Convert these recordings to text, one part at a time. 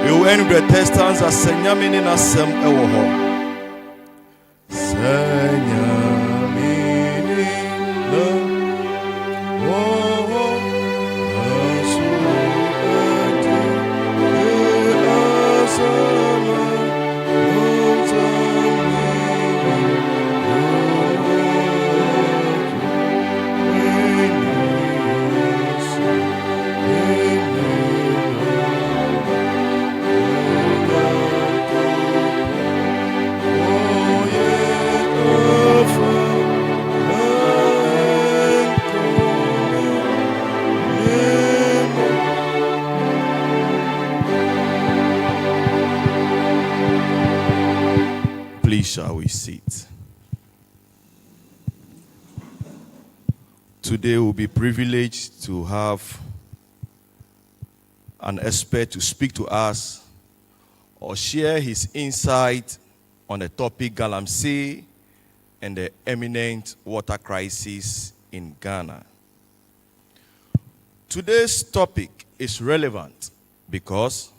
You end the testants as Senyamini na sem ewoho. Senyamini na woho asubeti asama shall we sit? Today we'll be privileged to have an expert to speak to us or share his insight on the topic Galamsey and the imminent water crisis in Ghana. Today's topic is relevant because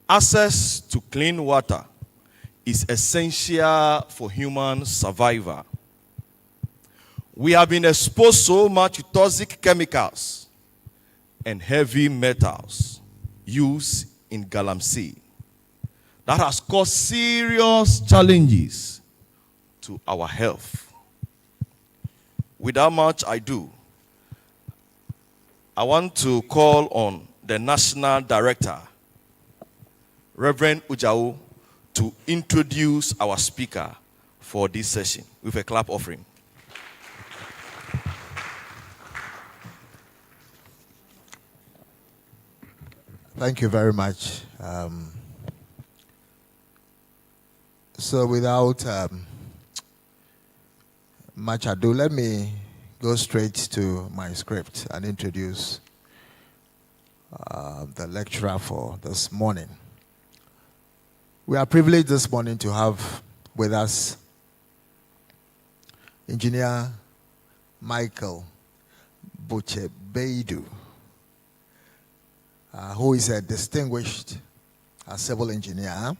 access to clean water is essential for human survival. We have been exposed so much to toxic chemicals and heavy metals used in Galamsey that has caused serious challenges to our health. Without much ado, I want to call on the National Director, Reverend Ujau, to introduce our speaker for this session with a clap offering. Thank you very much. So without much ado, let me go straight to my script and introduce the lecturer for this morning. We are privileged this morning to have with us Engineer Michael Buchebeidu, who is a distinguished civil engineer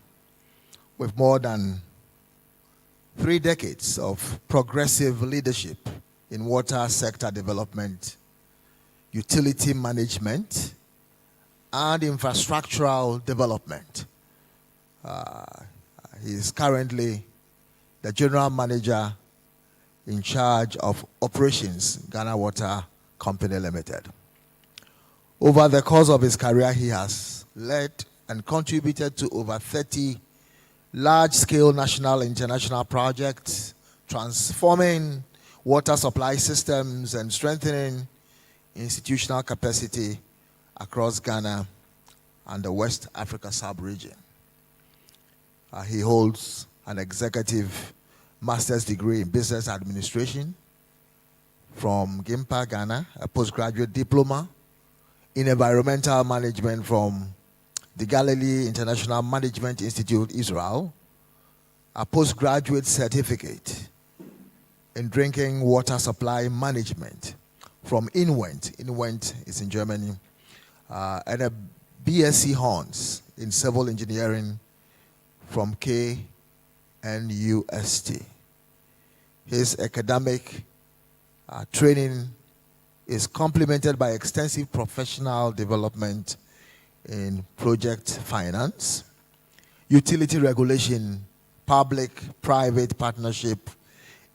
with more than 3 decades of progressive leadership in water sector development, utility management, and infrastructural development. He is currently the General Manager in charge of operations, Ghana Water Company Limited. Over the course of his career, he has led and contributed to over 30 large-scale national and international projects, transforming water supply systems and strengthening institutional capacity across Ghana and the West Africa sub-region. He holds an executive master's degree in business administration from GIMPA, Ghana, a postgraduate diploma in environmental management from the Galilee International Management Institute, Israel, a postgraduate certificate in drinking water supply management from Inwent is in Germany, and a BSc Honors in civil engineering from KNUST. His academic training is complemented by extensive professional development in project finance, utility regulation, public-private partnership,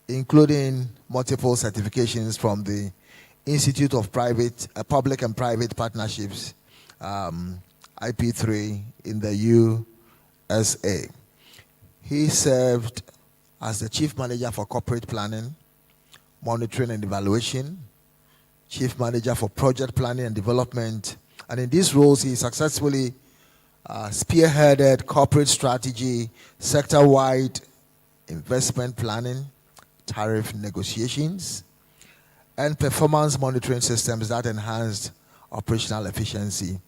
including multiple certifications from the Institute of Public and Private Partnerships, IP3 in the USA. He served as the Chief Manager for Corporate Planning, Monitoring and Evaluation, Chief Manager for Project Planning and Development, and in these roles he successfully spearheaded corporate strategy, sector-wide investment planning, tariff negotiations, and performance monitoring systems that enhanced operational efficiency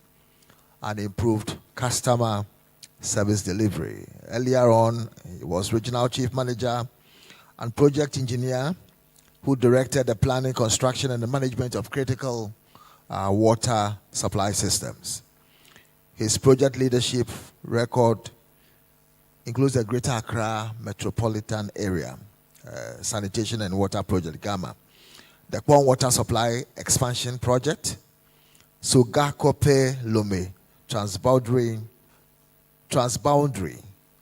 and improved customer service delivery. Earlier on, he was Regional Chief Manager and Project Engineer who directed the planning, construction, and the management of critical water supply systems. His project leadership record includes the Greater Accra Metropolitan Area Sanitation and Water Project, GAMA, the Kwon Water Supply Expansion Project, Sugakope Lome Transboundary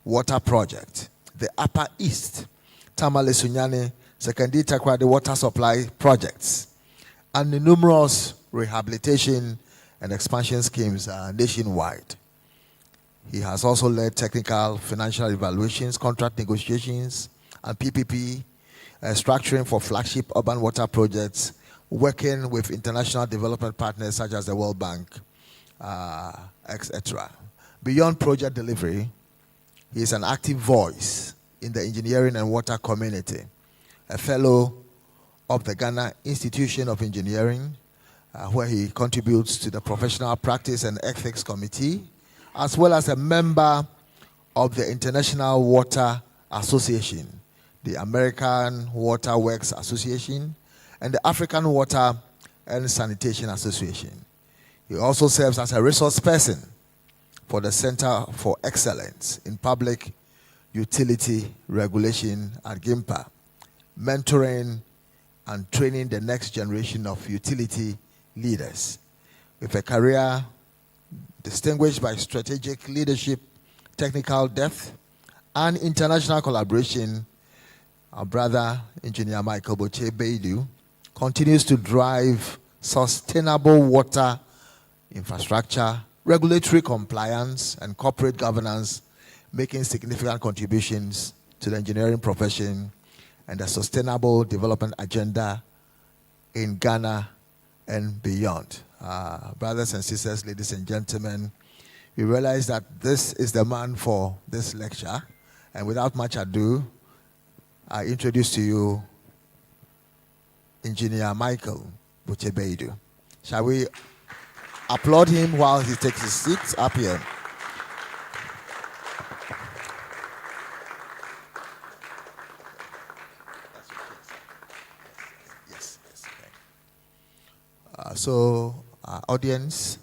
Water Project, the Upper East Tamale Sunyani Sekendi Takrady Water Supply Projects, and the numerous rehabilitation and expansion schemes nationwide. He has also led technical financial evaluations, contract negotiations, and PPP structuring for flagship urban water projects, working with international development partners such as the World Bank, etc. Beyond project delivery, he is an active voice in the engineering and water community, a fellow of the Ghana Institution of Engineering, where he contributes to the Professional Practice and Ethics Committee, as well as a member of the International Water Association, the American Water Works Association, and the African Water and Sanitation Association. He also serves as a resource person for the Center for Excellence in Public Utility Regulation at GIMPA, mentoring and training the next generation of utility leaders. With a career distinguished by strategic leadership, technical depth, and international collaboration, our brother, Engineer Michael Boche-Baidu, continues to drive sustainable water infrastructure, regulatory compliance, and corporate governance, making significant contributions to the engineering profession and the sustainable development agenda in Ghana and beyond. Brothers and sisters, ladies and gentlemen, we realize that this is the man for this lecture. And without much ado, I introduce to you Engineer Michael Boche-Baidu. Shall we applaud him while he takes his seat up here? Yes. Audience,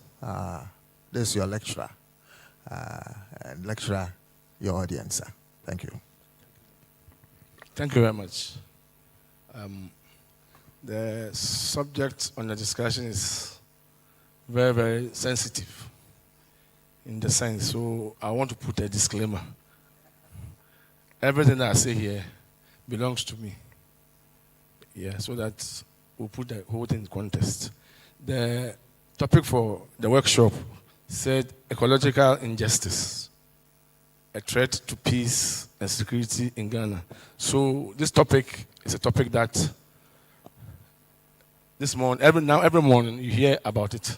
this is your lecturer. And lecturer, your audience. Thank you. Thank you very much. The subject on the discussion is very, very sensitive in the sense, so I want to put a disclaimer. Everything that I say here belongs to me. Yeah, so that we'll put the whole thing in context. The topic for the workshop said ecological injustice, a threat to peace and security in Ghana. So this topic is a topic that this morning, every morning you hear about it.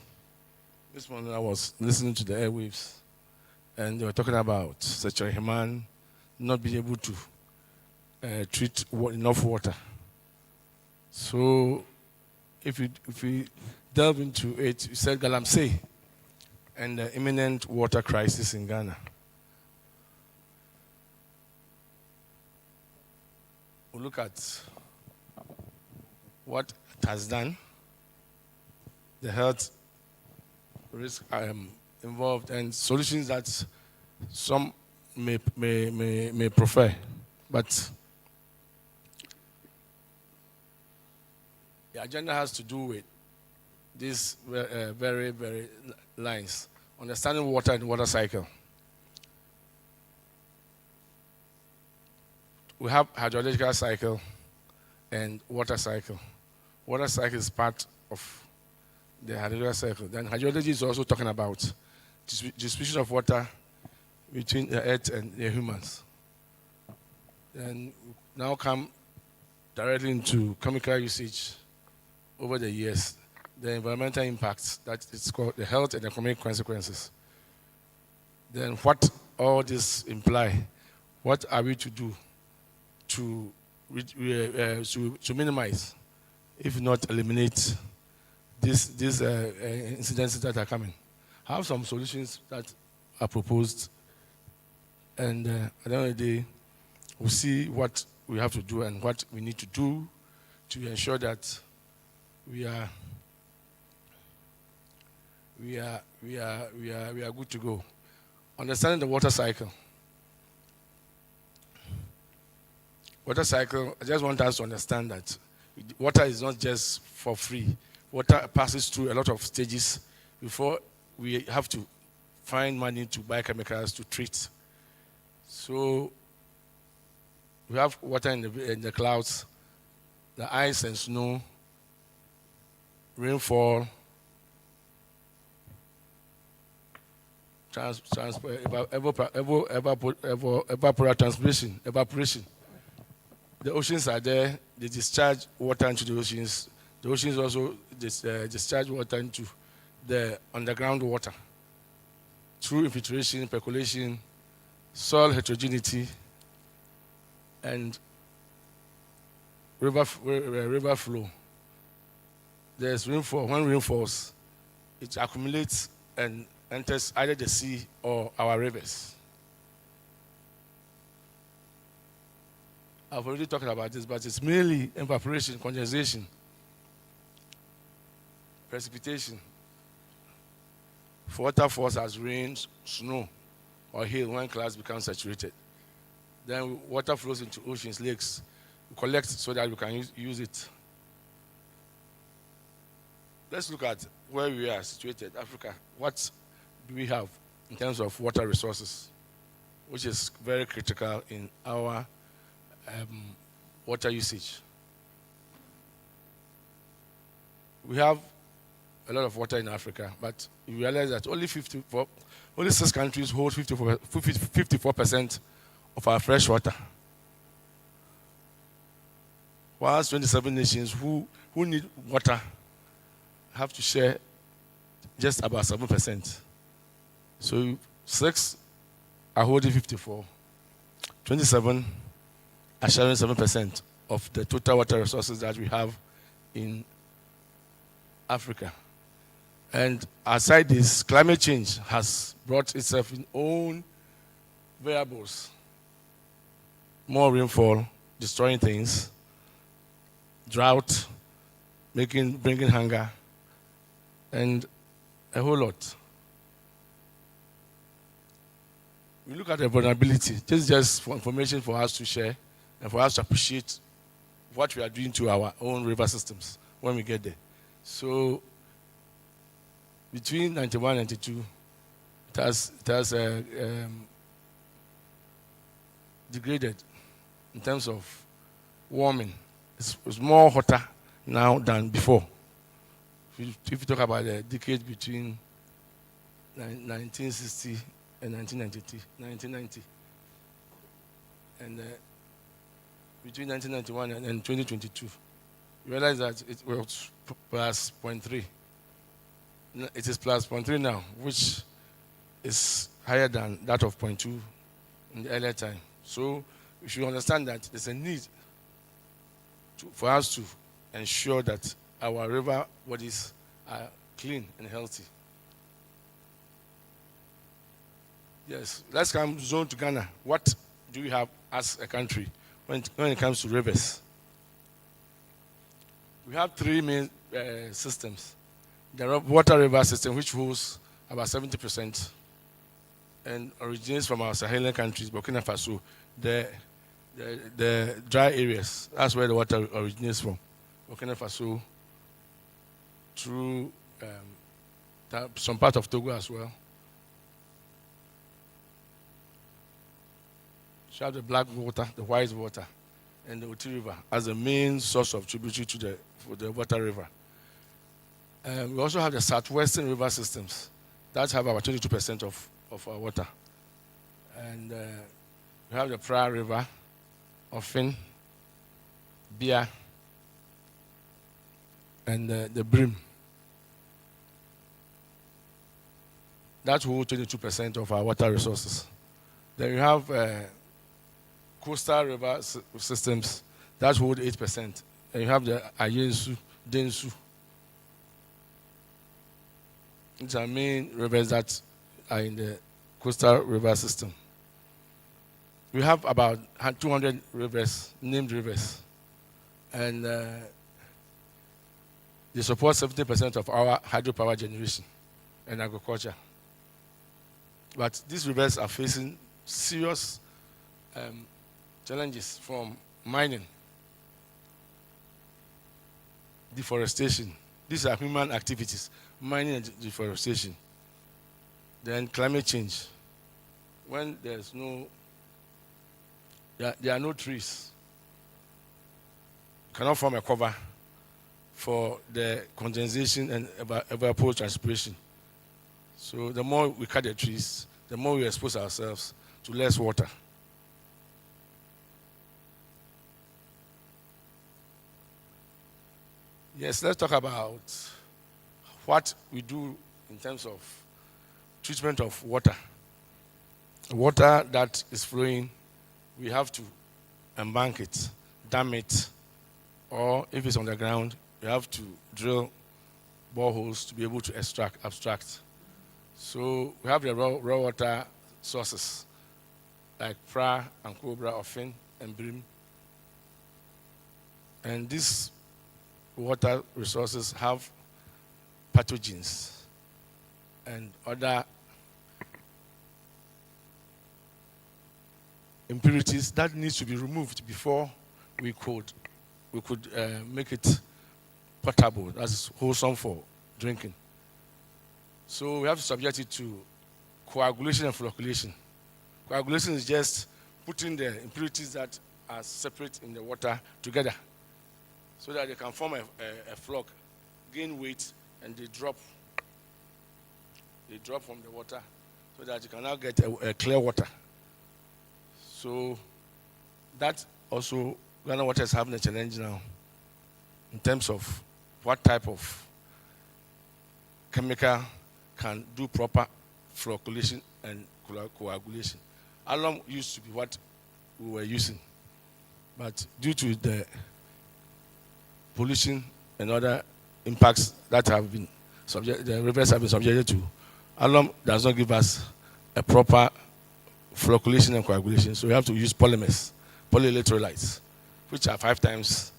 This morning I was listening to the airwaves and they were talking about Secretary Heman not being able to treat enough water. So if we delve into it, you said Galamsey and the imminent water crisis in Ghana. We'll look at what it has done, the health risk involved, and solutions that some may prefer. But the agenda has to do with these very, very lines. Understanding water and water cycle. We have hydrological cycle and water cycle. Water cycle is part of the hydrological cycle. Then hydrology is also talking about distribution of water between the earth and the humans. Then now come directly into chemical usage over the years, the environmental impacts, that is called the health and economic consequences. Then what all this imply, what are we to do to minimize, if not eliminate, these incidences that are coming? have some solutions that are proposed, and at the end of the day, we'll see what we have to do and what we need to do to ensure that we are good to go. Understanding the water cycle. Water cycle, I just want us to understand that water is not just for free. Water passes through a lot of stages before we have to find money to buy chemicals to treat. So we have water in the clouds, the ice and snow, rainfall, evaporation. The oceans are there, they discharge water into the oceans. The oceans also discharge water into the underground water through infiltration, percolation, soil heterogeneity, and river flow. There's rainfall. When rain falls, it accumulates and enters either the sea or our rivers. I've already talked about this, but it's mainly evaporation, condensation, precipitation. Water falls as rain, snow, or hail when clouds become saturated. Then water flows into oceans, lakes. We collect so that we can use it. Let's look at where we are situated, Africa. What do we have in terms of water resources, which is very critical in our water usage? We have a lot of water in Africa, but you realize that only 6 countries hold 54% of our fresh water, whilst 27 nations who need water have to share just about 7%. So 6 are holding 54, 27 are sharing 7% of the total water resources that we have in Africa. And aside this, climate change has brought itself in own variables. More rainfall, destroying things, drought, bringing hunger, and a whole lot. We look at the vulnerability. This is just for information for us to share and for us to appreciate what we are doing to our own river systems when we get there. So between 91 and 92, it has degraded in terms of warming. It's more hotter now than before. If you talk about the decade between 1960 and 1990, and between 1991 and 2022, you realize that it was plus 0.3. It is plus 0.3 now, which is higher than that of 0.2 in the earlier time. So we should understand that there's a need for us to ensure that our river bodies are clean and healthy. Yes, let's come zone to Ghana. What do we have as a country when it comes to rivers? We have 3 main systems. The water river system, which holds about 70% and originates from our Saharan countries, Burkina Faso, the dry areas. That's where the water originates from. Burkina Faso, through some part of Togo as well. So you have the black water, the white water, and the Oti River as the main source of tributary for the water river. We also have the southwestern river systems that have about 22% of our water. And we have the Pra River, Ofin, Bia, and the Brim. That hold 22% of our water resources. Then we have coastal river systems that hold 8%. And you have the Ayensu, Densu. These are main rivers that are in the coastal river system. We have about 200 rivers, named rivers, and they support 70% of our hydropower generation and agriculture. But these rivers are facing serious challenges from mining, deforestation. These are human activities, mining and deforestation. Then climate change. When there's no, there are no trees, you cannot form a cover for the condensation and evapotranspiration. So the more we cut the trees, the more we expose ourselves to less water. Yes, let's talk about what we do in terms of treatment of water. Water that is flowing, we have to embank it, dam it, or if it's on the ground, we have to drill boreholes to be able to abstract. So we have the raw water sources like pra and cobra, often and brim. And these water resources have pathogens and other impurities that needs to be removed before we could make it potable, that's wholesome for drinking. So we have to subject it to coagulation and flocculation. Coagulation is just putting the impurities that are separate in the water together so that they can form a flock, gain weight, and they drop from the water so that you can now get a clear water. So that also, Ghana Water is having a challenge now in terms of what type of chemical can do proper flocculation and coagulation. Alum used to be what we were using, but due to the pollution and other impacts that have been the rivers have been subjected to, alum does not give us a proper flocculation and coagulation. So we have to use polymers, polyelectrolytes, which are 5 times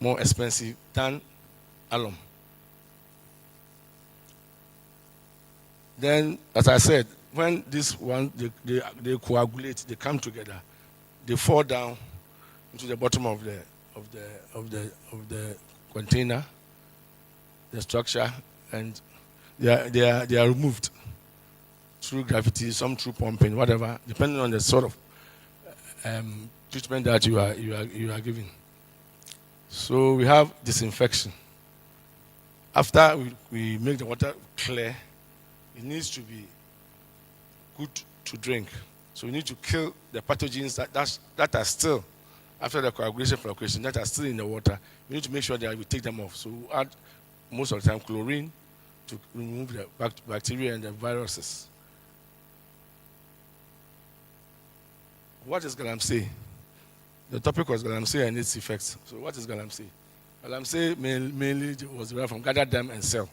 more expensive than alum. Then, as I said, when this one they coagulate, they come together, they fall down into the bottom of the container, the structure, and they are removed through gravity, some through pumping, whatever, depending on the sort of treatment that you are giving. So we have disinfection. After we make the water clear, it needs to be good to drink. So we need to kill the pathogens that are still, after the coagulation flocculation, that are still in the water. We need to make sure that we take them off. So we add most of the time chlorine to remove the bacteria and the viruses. What is galamsey? The topic was galamsey and its effects. So what is galamsey? Galamsey mainly was derived from gather, dam, and sell.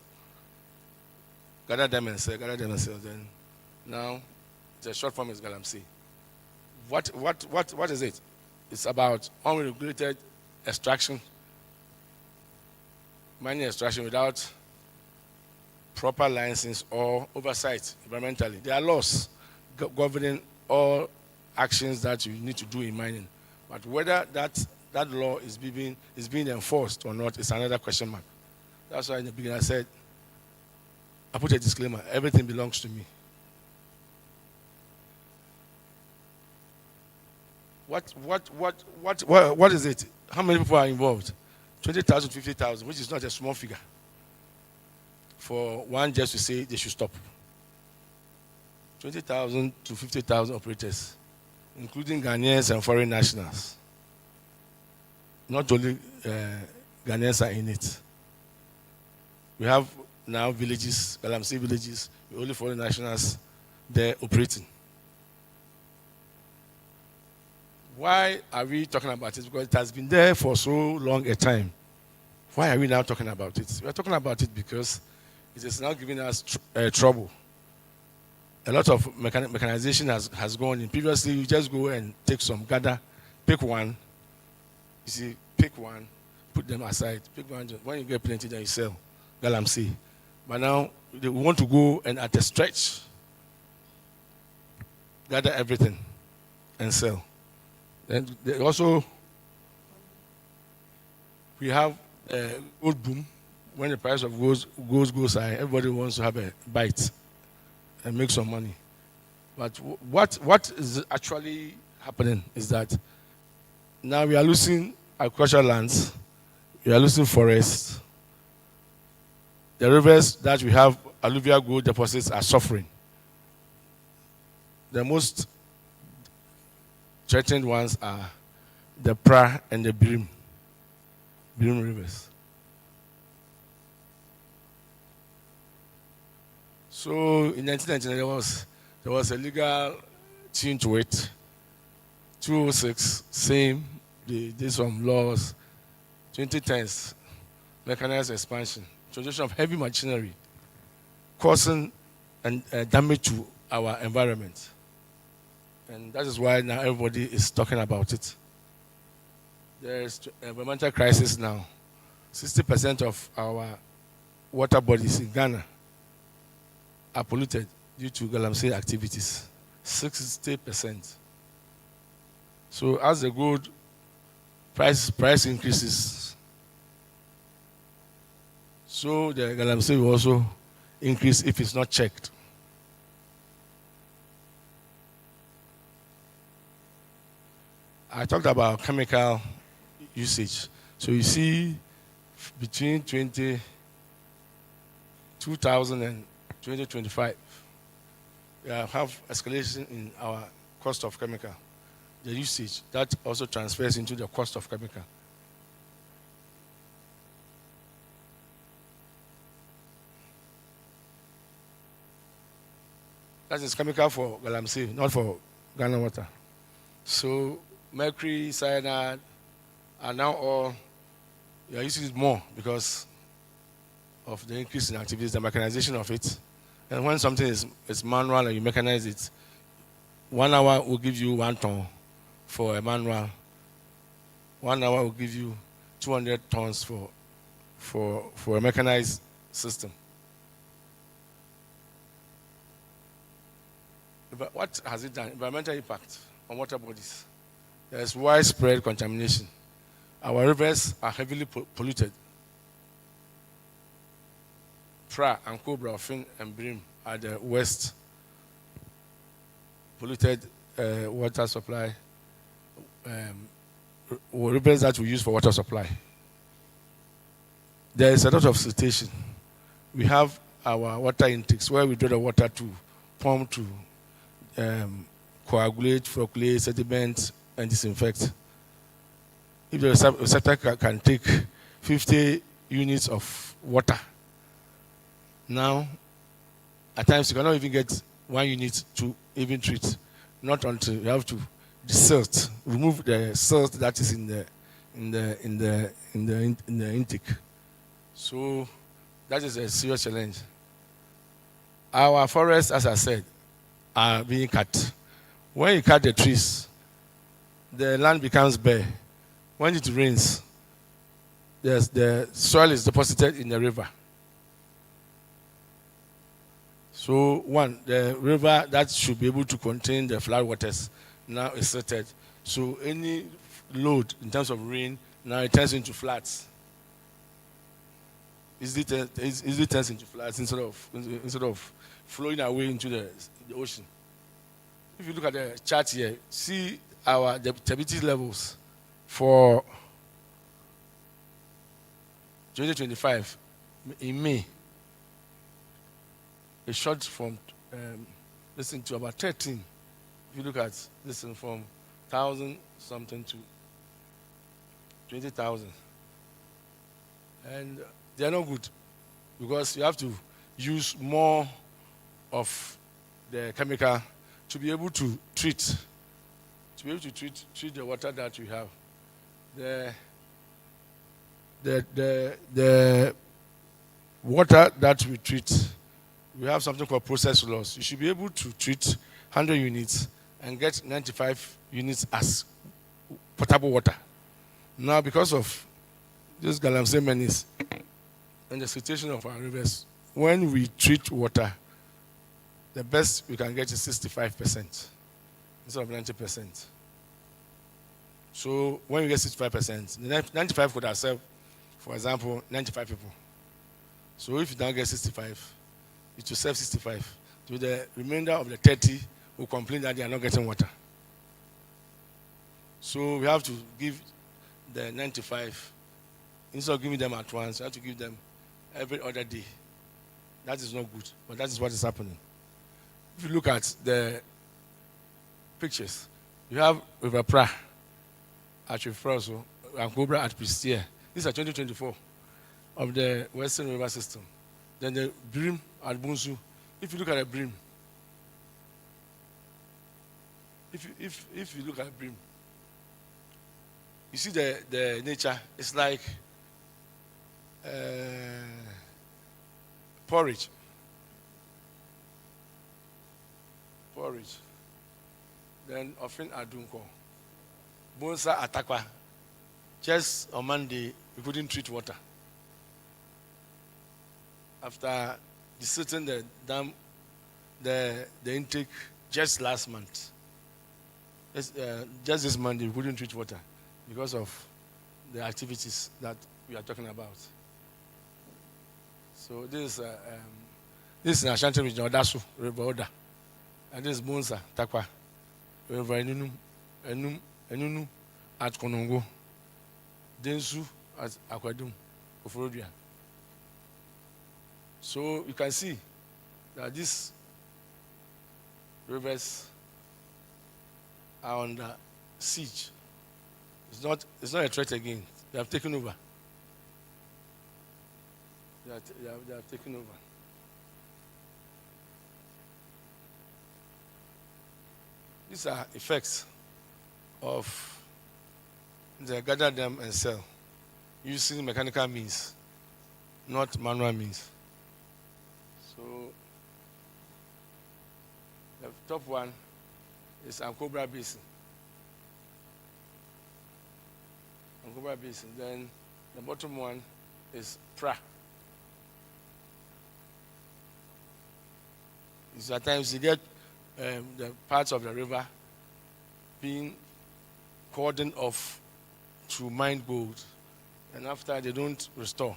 Gather, dam, and sell. Then now the short form is galamsey. What is it? It's about unregulated extraction, mining extraction without proper license or oversight environmentally. There are laws governing all actions that you need to do in mining. But whether that law is being enforced or not is another question mark. That's why in the beginning I said, I put a disclaimer, everything belongs to me. What is it? How many people are involved? 20,000, 50,000, which is not a small figure. For one just to say they should stop. 20,000 to 50,000 operators, including Ghanaians and foreign nationals. Not only Ghanaians are in it. We have now villages, galamsey villages, with only foreign nationals there operating. Why are we talking about it? Because it has been there for so long a time. Why are we now talking about it? We are talking about it because it is now giving us trouble. A lot of mechanization has gone in. Previously, you just go and take some, gather, pick one. You see, pick one, put them aside. Pick one. When you get plenty, then you sell. Galamsey. But now, we want to go and at a stretch, gather everything and sell. Then also, we have gold boom. When the price of gold goes high, everybody wants to have a bite and make some money. But what is actually happening is that now we are losing agricultural lands, we are losing forests. The rivers that we have alluvial gold deposits are suffering. The most threatened ones are the Pra and the Birim rivers. So in 1999, there was a legal change to it. 2006, same. They did some laws. 2010, mechanized expansion, introduction of heavy machinery, causing damage to our environment. And that is why now everybody is talking about it. There is an environmental crisis now. 60% of our water bodies in Ghana are polluted due to galamsey activities. 60%. So as the gold price increases, so the galamsey will also increase if it's not checked. I talked about chemical usage. So you see, between 2000 and 2025, we have escalation in our cost of chemical. The usage, that also transfers into the cost of chemical. That is chemical for galamsey, not for Ghana water. So mercury, cyanide are now all, you are using it more because of the increase in activities, the mechanization of it. And when something is manual and you mechanize it, 1 hour will give you 1 ton for a manual. 1 hour will give you 200 tons for a mechanized system. But what has it done? Environmental impact on water bodies. There is widespread contamination. Our rivers are heavily polluted. Pra and Cobra, Fin and Birim are the worst polluted water supply, rivers that we use for water supply. There is a lot of siltation. We have our water intakes where we draw the water to pump to coagulate, flocculate, sediment, and disinfect. If the receptacle can take 50 units of water, now at times you cannot even get 1 unit to even treat. Not until you have to silt, remove the silt that is in the intake. So that is a serious challenge. Our forests, as I said, are being cut. When you cut the trees, the land becomes bare. When it rains, the soil is deposited in the river. So one, the river that should be able to contain the flood waters now is silted. So any load in terms of rain, now it turns into floods. Easily turns into floods instead of flowing away into the ocean. If you look at the chart here, see the turbidity levels for 2025 in May. It shot from to about 13. If you look at this from 1,000 something to 20,000. And they are not good because you have to use more of the chemical to be able to treat the water that we have. The water that we treat, we have something called process loss. You should be able to treat 100 units and get 95 units as potable water. Now, because of this galamsey menace and the situation of our rivers, when we treat water, the best we can get is 65% instead of 90%. So when you get 65%, the 95 could have served, for example, 95 people. So if you don't get 65, it will serve 65. To the remainder of the 30 who complain that they are not getting water. So we have to give the 95, instead of giving them at once, we have to give them every other day. That is not good, but that is what is happening. If you look at the pictures, you have River Pra at Refroso and Cobra at Presbytery. These are 2024 of the Western River System. Then the Brim at Bunsu. If you look at the Brim, if you look at Brim, you see the nature. It's like porridge. Then offering Adunko. Bonsa Atakwa. Just on Monday, we couldn't treat water. After deserting the dam, the intake just last month. Just this Monday, we couldn't treat water because of the activities that we are talking about. So this is in Ashanti region, Odasu, River Oda. And this is Bonsa, Takwa, River Enunu at Konongo, Densu at Akwadum, Oforodia. So you can see that these rivers are under siege. It's not a threat again. They have taken over. They have taken over. These are effects of the gather them and sell using mechanical means, not manual means. So the top one is Ankobra Basin. Ankobra Basin. Then the bottom one is Pra. At times you get the parts of the river being cordoned off to mine gold, and after they don't restore.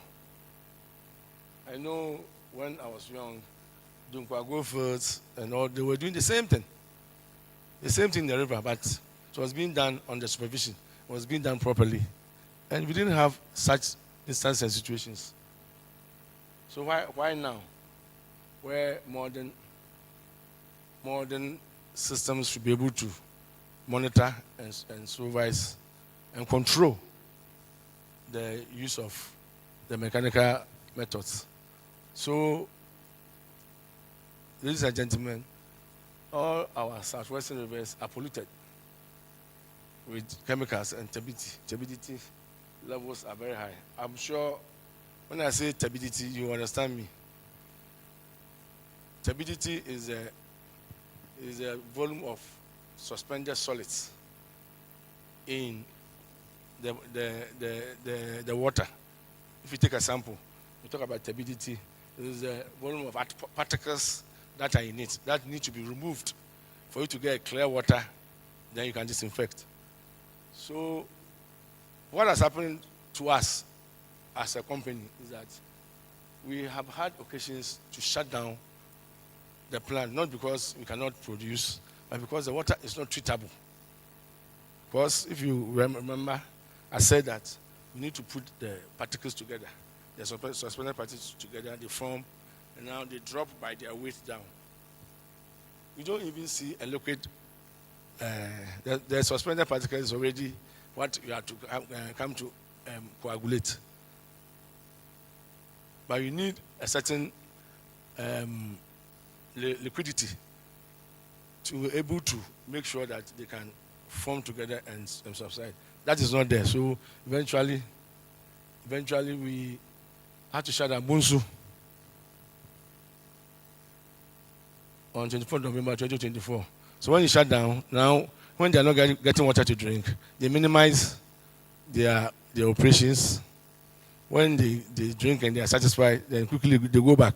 I know when I was young, Dunkwago fields and all, they were doing the same thing. The same thing in the river, but it was being done under supervision. It was being done properly. And we didn't have such instances and situations. So why now? Where modern systems should be able to monitor and supervise and control the use of the mechanical methods. So, ladies and gentlemen, all our southwestern rivers are polluted with chemicals and turbidity. Turbidity levels are very high. I'm sure when I say turbidity, you understand me. Turbidity is a volume of suspended solids in the water. If you take a sample, we talk about turbidity. It is a volume of particles that are in it that need to be removed for you to get clear water. Then you can disinfect. So, what has happened to us as a company is that we have had occasions to shut down the plant, not because we cannot produce, but because the water is not treatable. Because if you remember, I said that we need to put the particles together, the suspended particles together, they form, and now they drop by their weight down. You don't even see a liquid. The suspended particles is already what you have to come to coagulate. But you need a certain liquidity to be able to make sure that they can form together and subside. That is not there. So eventually we had to shut down Bunsu on 24th November 2024. So when you shut down, now when they are not getting water to drink, they minimize their operations. When they drink and they are satisfied, then quickly they go back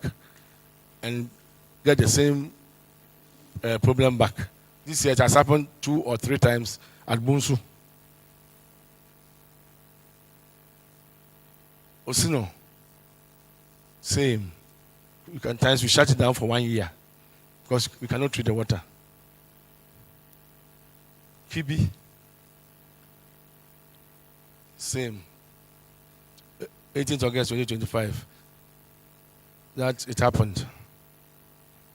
and get the same problem back. This year it has happened 2 or 3 times at Bunsu. Osino, same. Times we shut it down for 1 year because we cannot treat the water. Kibi, same. 18th August 2025, that it happened.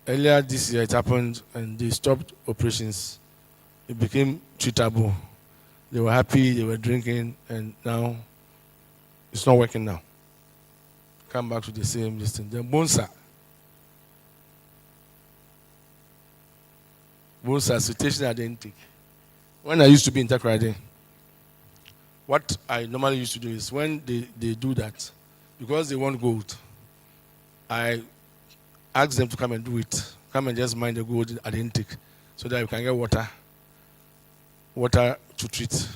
Earlier this year it happened and they stopped operations. It became treatable. They were happy, they were drinking, and now it's not working now. Come back to the same listing. Then Bonsa. Bonsa, situation I didn't take. When I used to be in Takrady, what I normally used to do is when they do that, because they want gold, I ask them to come and do it. Come and just mine the gold at the intake so that we can get water to treat.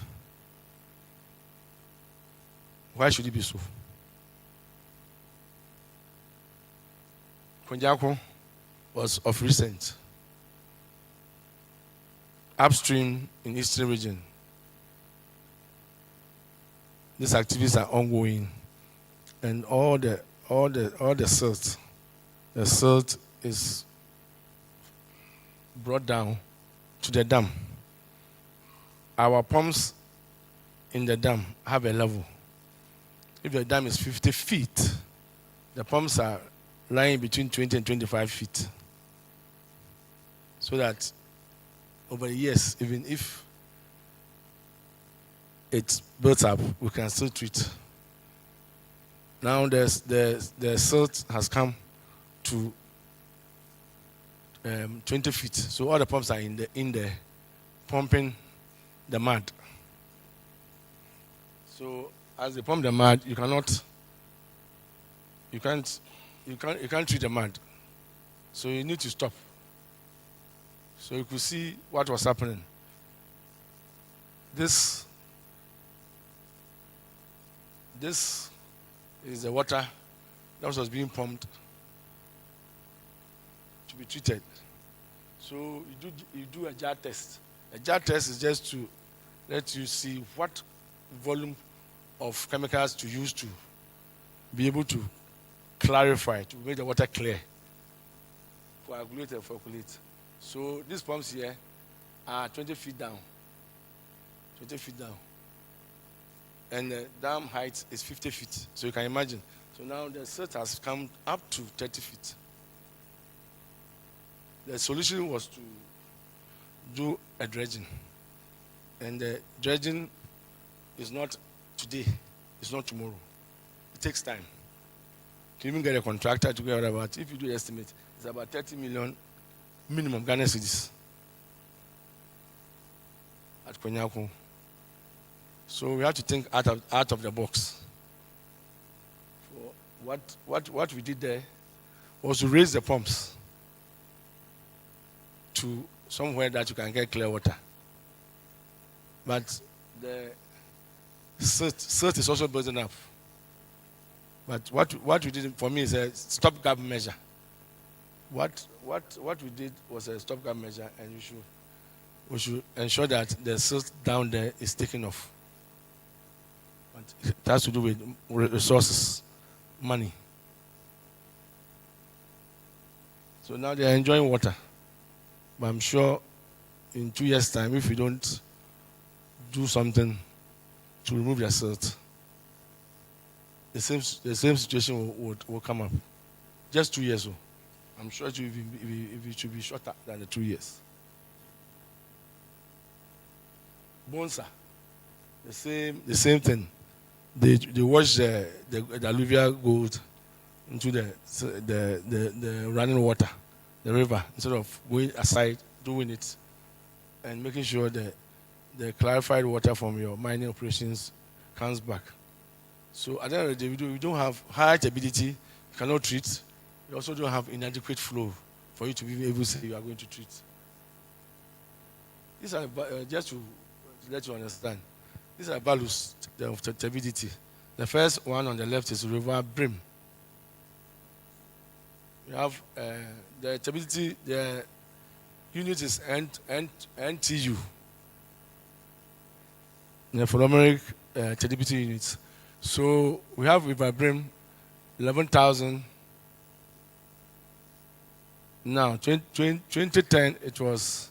Why should it be so? Konjako was of recent. Upstream in Eastern region, these activities are ongoing, and all the silt, the silt is brought down to the dam. Our pumps in the dam have a level. If the dam is 50 feet, the pumps are lying between 20 and 25 feet. So that over the years, even if it's built up, we can still treat. Now the silt has come to 20 feet. So all the pumps are in there pumping the mud. So as they pump the mud, you can't treat the mud. So you need to stop. So you could see what was happening. This is the water that was being pumped to be treated. So you do a jar test. A jar test is just to let you see what volume of chemicals to use to be able to clarify, to make the water clear. Coagulate and flocculate. So these pumps here are 20 feet down. 20 feet down. And the dam height is 50 feet. So you can imagine. So now the silt has come up to 30 feet. The solution was to do a dredging. And the dredging is not today, it's not tomorrow. It takes time to even get a contractor to get whatever. If you do the estimate, it's about 30 million minimum Ghana cedis at Konyako. So we have to think out of the box. What we did there was to raise the pumps to somewhere that you can get clear water. But the silt is also building up. But what we did for me is a stopgap measure. What we did was a stopgap measure, and we should ensure that the silt down there is taken off. But it has to do with resources, money. So now they are enjoying water. But I'm sure in 2 years' time, if we don't do something to remove the silt, the same situation will come up. Just 2 years old. I'm sure it should be shorter than the 2 years. Bonsa, the same thing. They wash the alluvial gold into the running water, the river, instead of going aside, doing it, and making sure the clarified water from your mining operations comes back. So at the end of the day, we don't have high ability, you cannot treat. We also don't have inadequate flow for you to be able to say you are going to treat. These are just to let you understand. These are values of turbidity. The first one on the left is river brim. You have the turbidity. The unit is NTU. The volumetric turbidity units. So we have river brim 11,000. Now 2010 it was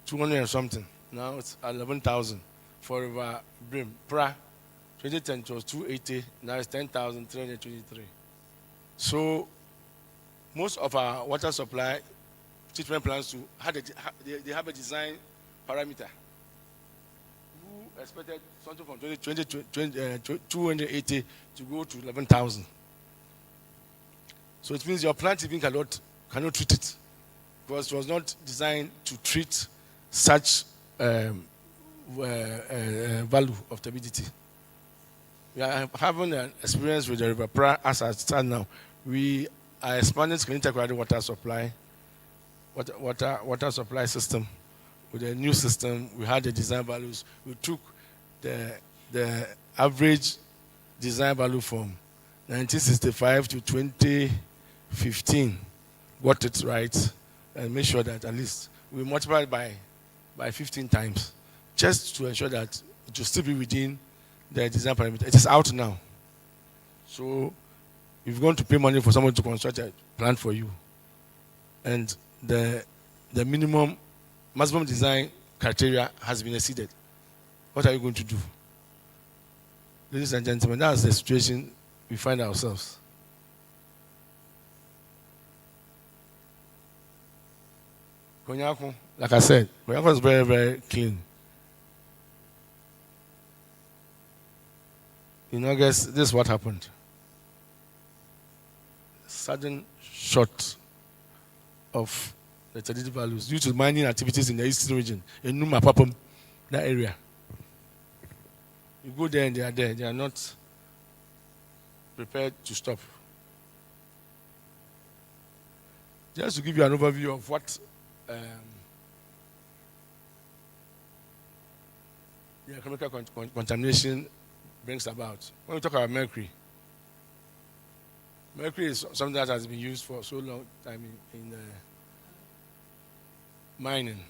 200 and something. Now it's 11,000 for river brim. 2010 it was 280. Now it's 10,323. So most of our water supply treatment plants they have a design parameter. Who expected something from 280 to go to 11,000. So it means your plant even cannot treat it because it was not designed to treat such value of turbidity. We are having an experience with the River Pra as I stand now. We are expanding the integrated water supply system. With a new system, we had the design values. We took the average design value from 1965 to 2015, got it right, and made sure that at least we multiplied by 15 times, just to ensure that it will still be within the design parameter. It is out now. So if you're going to pay money for someone to construct a plant for you, and the maximum design criteria has been exceeded, what are you going to do? Ladies and gentlemen, that's the situation we find ourselves. Konyako, like I said, Konyako is very, very clean. In August, this is what happened. Sudden short of the turbidity values due to mining activities in the eastern region, in Numa Papum, that area. You go there and they are there. They are not prepared to stop. Just to give you an overview of what the chemical contamination brings about. When we talk about mercury, mercury is something that has been used for so long time in mining.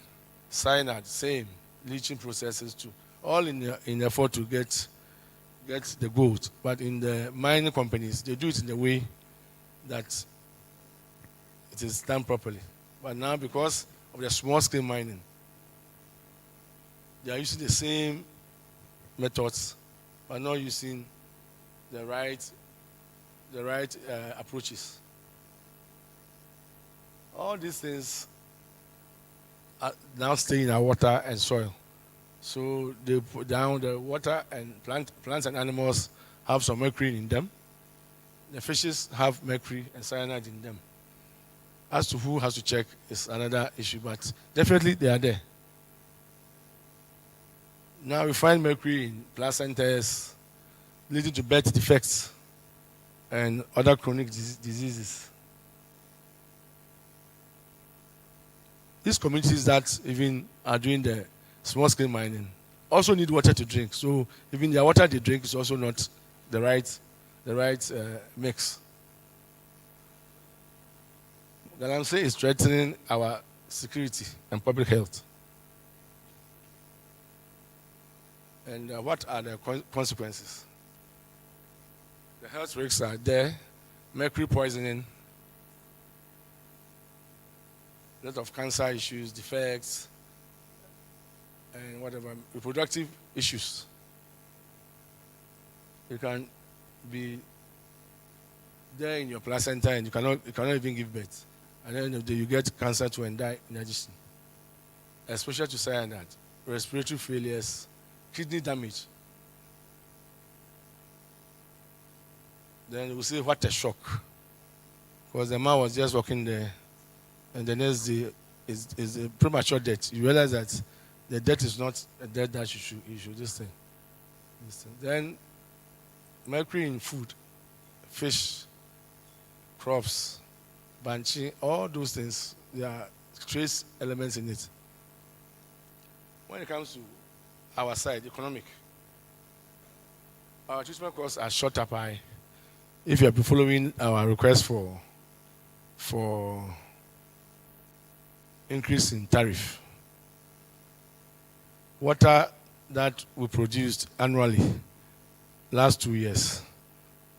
Cyanide, same, leaching processes too. All in the effort to get the gold. But in the mining companies, they do it in a way that it is done properly. But now, because of the small-scale mining, they are using the same methods, but not using the right approaches. All these things are now staying in our water and soil. So they put down the water, and plants and animals have some mercury in them. The fishes have mercury and cyanide in them. As to who has to check is another issue, but definitely they are there. Now we find mercury in placentas, leading to birth defects and other chronic diseases. These communities that even are doing the small-scale mining also need water to drink. So even the water they drink is also not the right mix. Galamsey is threatening our security and public health. And what are the consequences? The health risks are there. Mercury poisoning, a lot of cancer issues, defects, and whatever, reproductive issues. You can be there in your placenta and you cannot even give birth. At the end of the day, you get cancer too and die in addition. Exposure to cyanide, respiratory failures, kidney damage. Then we'll say, what a shock. Because the man was just walking there, and the next day is a premature death. You realize that the death is not a death that you should this thing. Then mercury in food, fish, crops, banchi, all those things, there are trace elements in it. When it comes to our side, economic, our treatment costs are shot up high. If you have been following our request for increase in tariff, water that we produced annually last 2 years,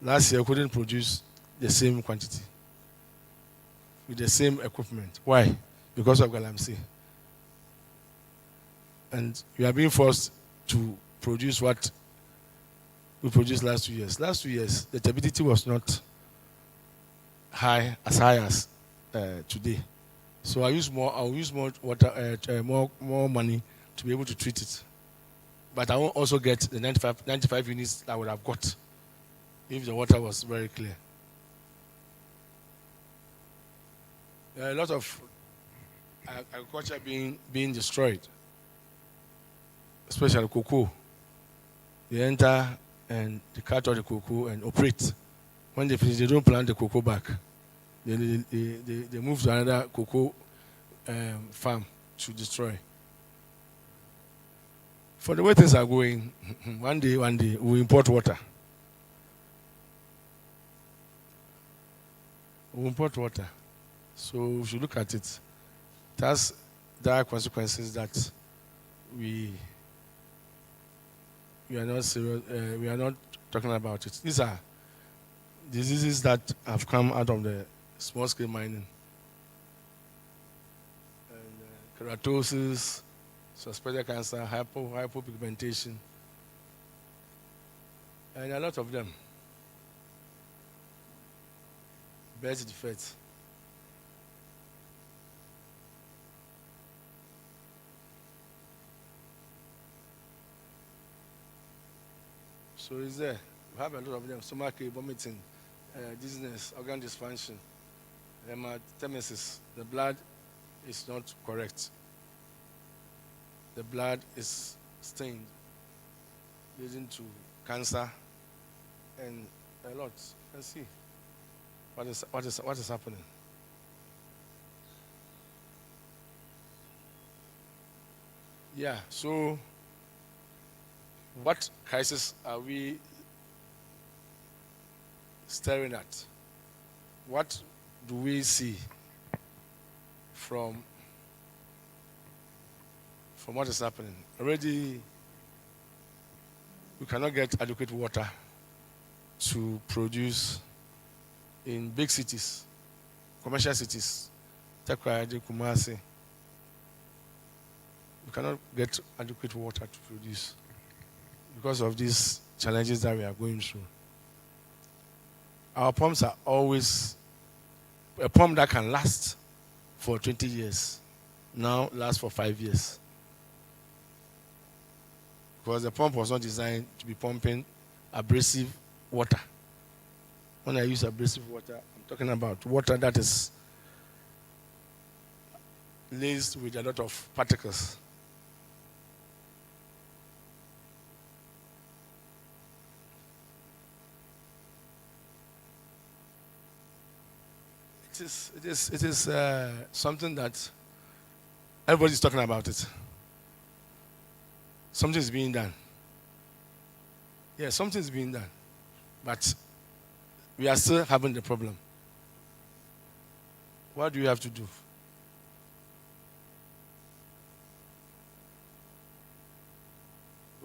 last year we couldn't produce the same quantity with the same equipment. Why? Because of Galamsey. And we are being forced to produce what we produced last 2 years. Last 2 years, the turbidity was not high as today. So I'll use more water, more money to be able to treat it. But I won't also get the 95 units that I would have got if the water was very clear. There are a lot of agriculture being destroyed, especially cocoa. They enter and they cut all the cocoa and operate. When they finish, they don't plant the cocoa back. They move to another cocoa farm to destroy. For the way things are going, one day we import water. We import water. So we should look at it. There are consequences that we are not serious, we are not talking about it. These are diseases that have come out of the small-scale mining. And, keratosis, suspected cancer, hypopigmentation, and a lot of them. Birth defects. So it's there. We have a lot of them. Stomachache, vomiting, dizziness, organ dysfunction, hematemesis. The blood is not correct. The blood is stained, leading to cancer and a lot. Let's see what is happening. Yeah. So, what crisis are we staring at? What do we see from what is happening? Already, we cannot get adequate water to produce in big cities, commercial cities, Takoradi, Kumasi. We cannot get adequate water to produce because of these challenges that we are going through. Our pumps are always a pump that can last for 20 years, now lasts for 5 years. Because the pump was not designed to be pumping abrasive water. When I use abrasive water, I'm talking about water that is laced with a lot of particles. It is something that everybody's talking about it. Something is being done. Yeah, something is being done. But we are still having the problem. What do you have to do?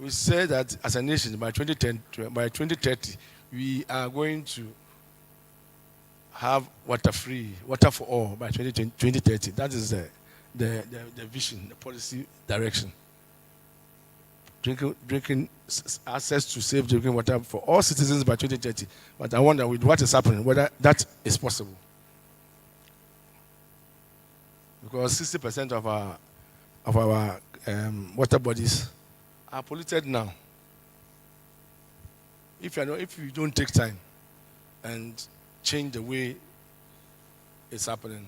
We say that as a nation, by 2030, we are going to have water for all by 2030. That is the vision, the policy direction. Drinking access to safe drinking water for all citizens by 2030. But I wonder with what is happening, whether that is possible. Because 60% of our water bodies are polluted now. If you don't take time and change the way it's happening,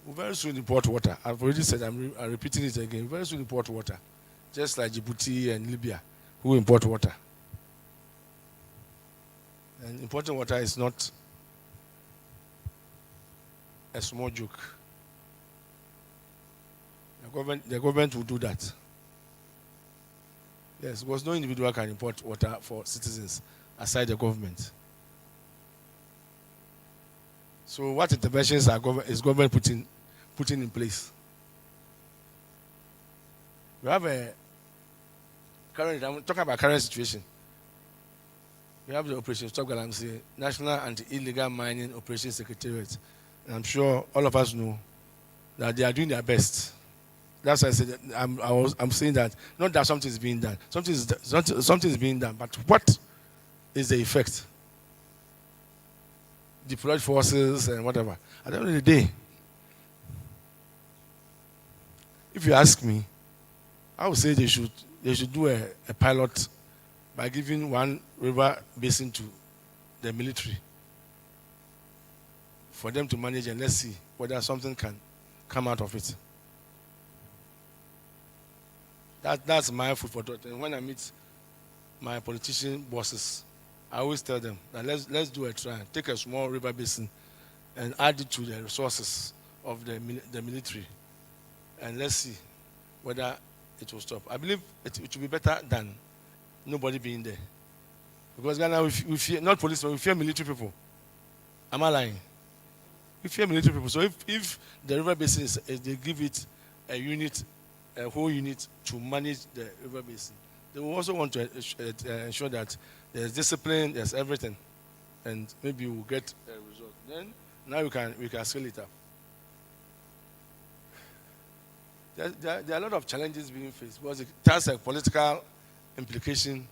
we'll very soon import water. I've already said, I'm repeating it again. Very soon import water. Just like Djibouti and Libya, who import water. And importing water is not a small joke. The government will do that. Yes, because no individual can import water for citizens aside the government. So what interventions is government putting in place? We have I'm talking about current situation. We have the Operation Stop Galamsey, National Anti-Illegal Mining Operations Secretariat. And I'm sure all of us know that they are doing their best. That's why I said I'm saying that not that something is being done. Something is being done, but what is the effect? Deployed forces and whatever. At the end of the day, if you ask me, I would say they should do a pilot by giving one river basin to the military for them to manage, and let's see whether something can come out of it. That's my food for thought. And when I meet my politician bosses, I always tell them that let's do a try. Take a small river basin and add it to the resources of the military, and let's see whether it will stop. I believe it will be better than nobody being there. Because Ghana, we fear, not policemen, we fear military people. Am I lying? We fear military people. So if the river basin they give it a whole unit to manage the river basin, they will also want to ensure that there's discipline, there's everything, and maybe we'll get a result. Then now we can scale it up. There are a lot of challenges being faced because it has a political implication.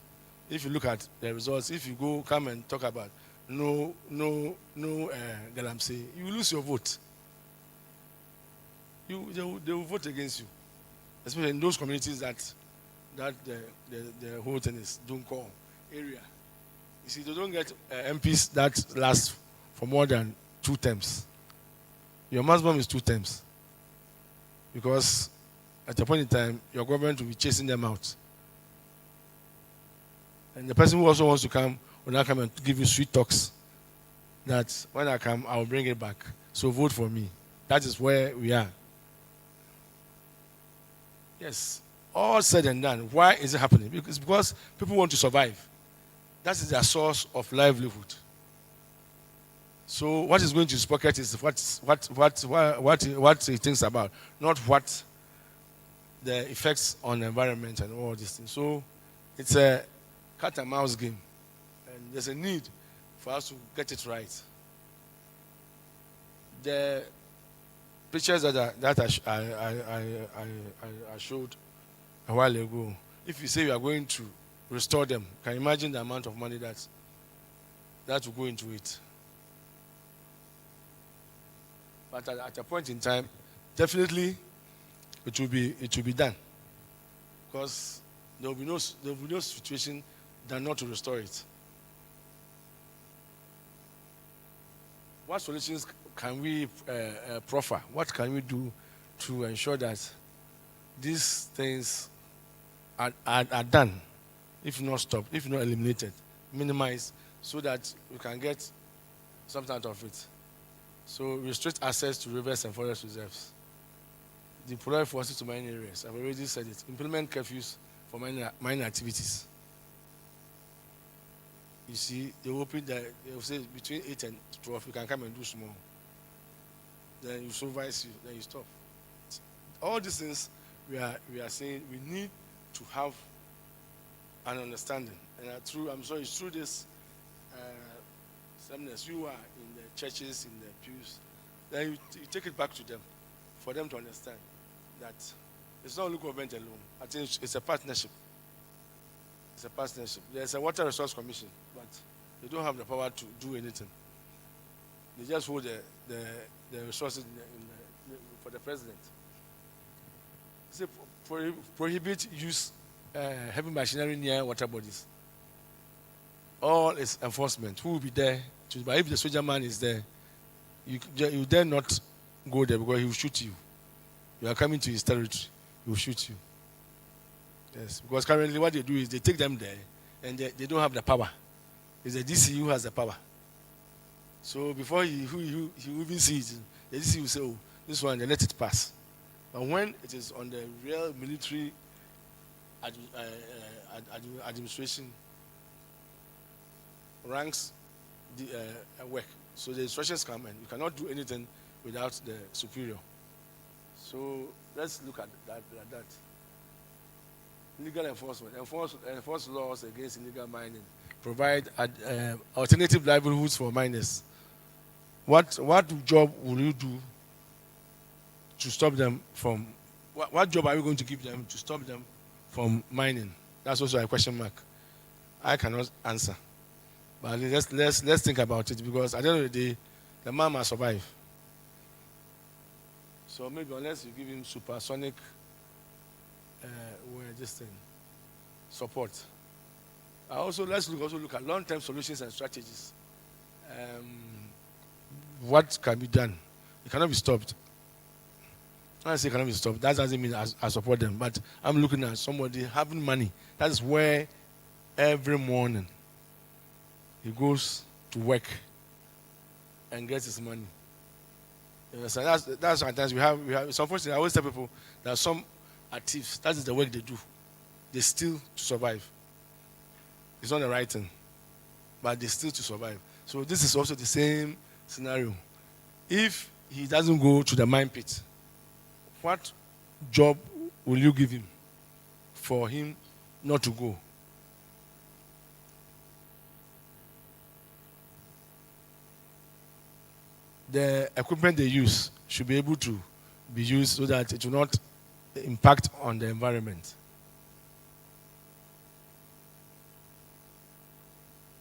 If you look at the results, if you come and talk about no Galamsey, you will lose your vote. They will vote against you, especially in those communities that the whole thing is Dunkor area. You see, they don't get MPs that last for more than 2 terms. Your maximum is 2 terms. Because at a point in time, your government will be chasing them out. And the person who also wants to come will now come and give you sweet talks that when I come, I will bring it back. So vote for me. That is where we are. Yes. All said and done. Why is it happening? Because people want to survive. That is their source of livelihood. So what is going to his pocket is what he thinks about, not what the effects on the environment and all these things. So it's a cat and mouse game, and there's a need for us to get it right. The pictures that I showed a while ago, if you say you are going to restore them, can you imagine the amount of money that will go into it? But at a point in time, definitely it will be done, because there will be no situation than not to restore it. What solutions can we proffer? What can we do to ensure that these things are done, if not stopped, if not eliminated, minimized, so that we can get something out of it? So restrict access to rivers and forest reserves. Deploy forces to mining areas. I've already said it. Implement curfews for mining activities. You see, they will say between 8 and 12, you can come and do small. Then you supervise you, then you stop. All these things we are saying we need to have an understanding. And I'm sorry, it's through this seminars, you are in the churches, in the pews, then you take it back to them for them to understand that it's not only government alone. I think it's a partnership. It's a partnership. There's a Water Resource Commission, but they don't have the power to do anything. They just hold the resources for the president. Say prohibit use heavy machinery near water bodies. All is enforcement. Who will be there? But if the soldier man is there, you dare not go there because he will shoot you. You are coming to his territory. He will shoot you. Yes, because currently what they do is they take them there and they don't have the power. It's the DC who has the power. So before he even sees it, the DC will say, oh, this one, they let it pass. But when it is on the real military administration, ranks the work. So the instructions come and you cannot do anything without the superior. So let's look at that. Legal enforcement. Enforce laws against illegal mining. Provide alternative livelihoods for miners. What job will you do to stop them from? What job are you going to give them to stop them from mining? That's also a question mark. I cannot answer. But let's think about it, because at the end of the day, the man must survive. So maybe unless you give him supersonic support. Let's look at long-term solutions and strategies. What can be done? It cannot be stopped. When I say it cannot be stopped, that doesn't mean I support them. But I'm looking at somebody having money. That is where every morning he goes to work and gets his money. So that's sometimes we have. So unfortunately, I always tell people that some are thieves. That is the work they do. They steal to survive. It's not the right thing, but they steal to survive. So this is also the same scenario. If he doesn't go to the mine pit, what job will you give him for him not to go? The equipment they use should be able to be used so that it will not impact on the environment.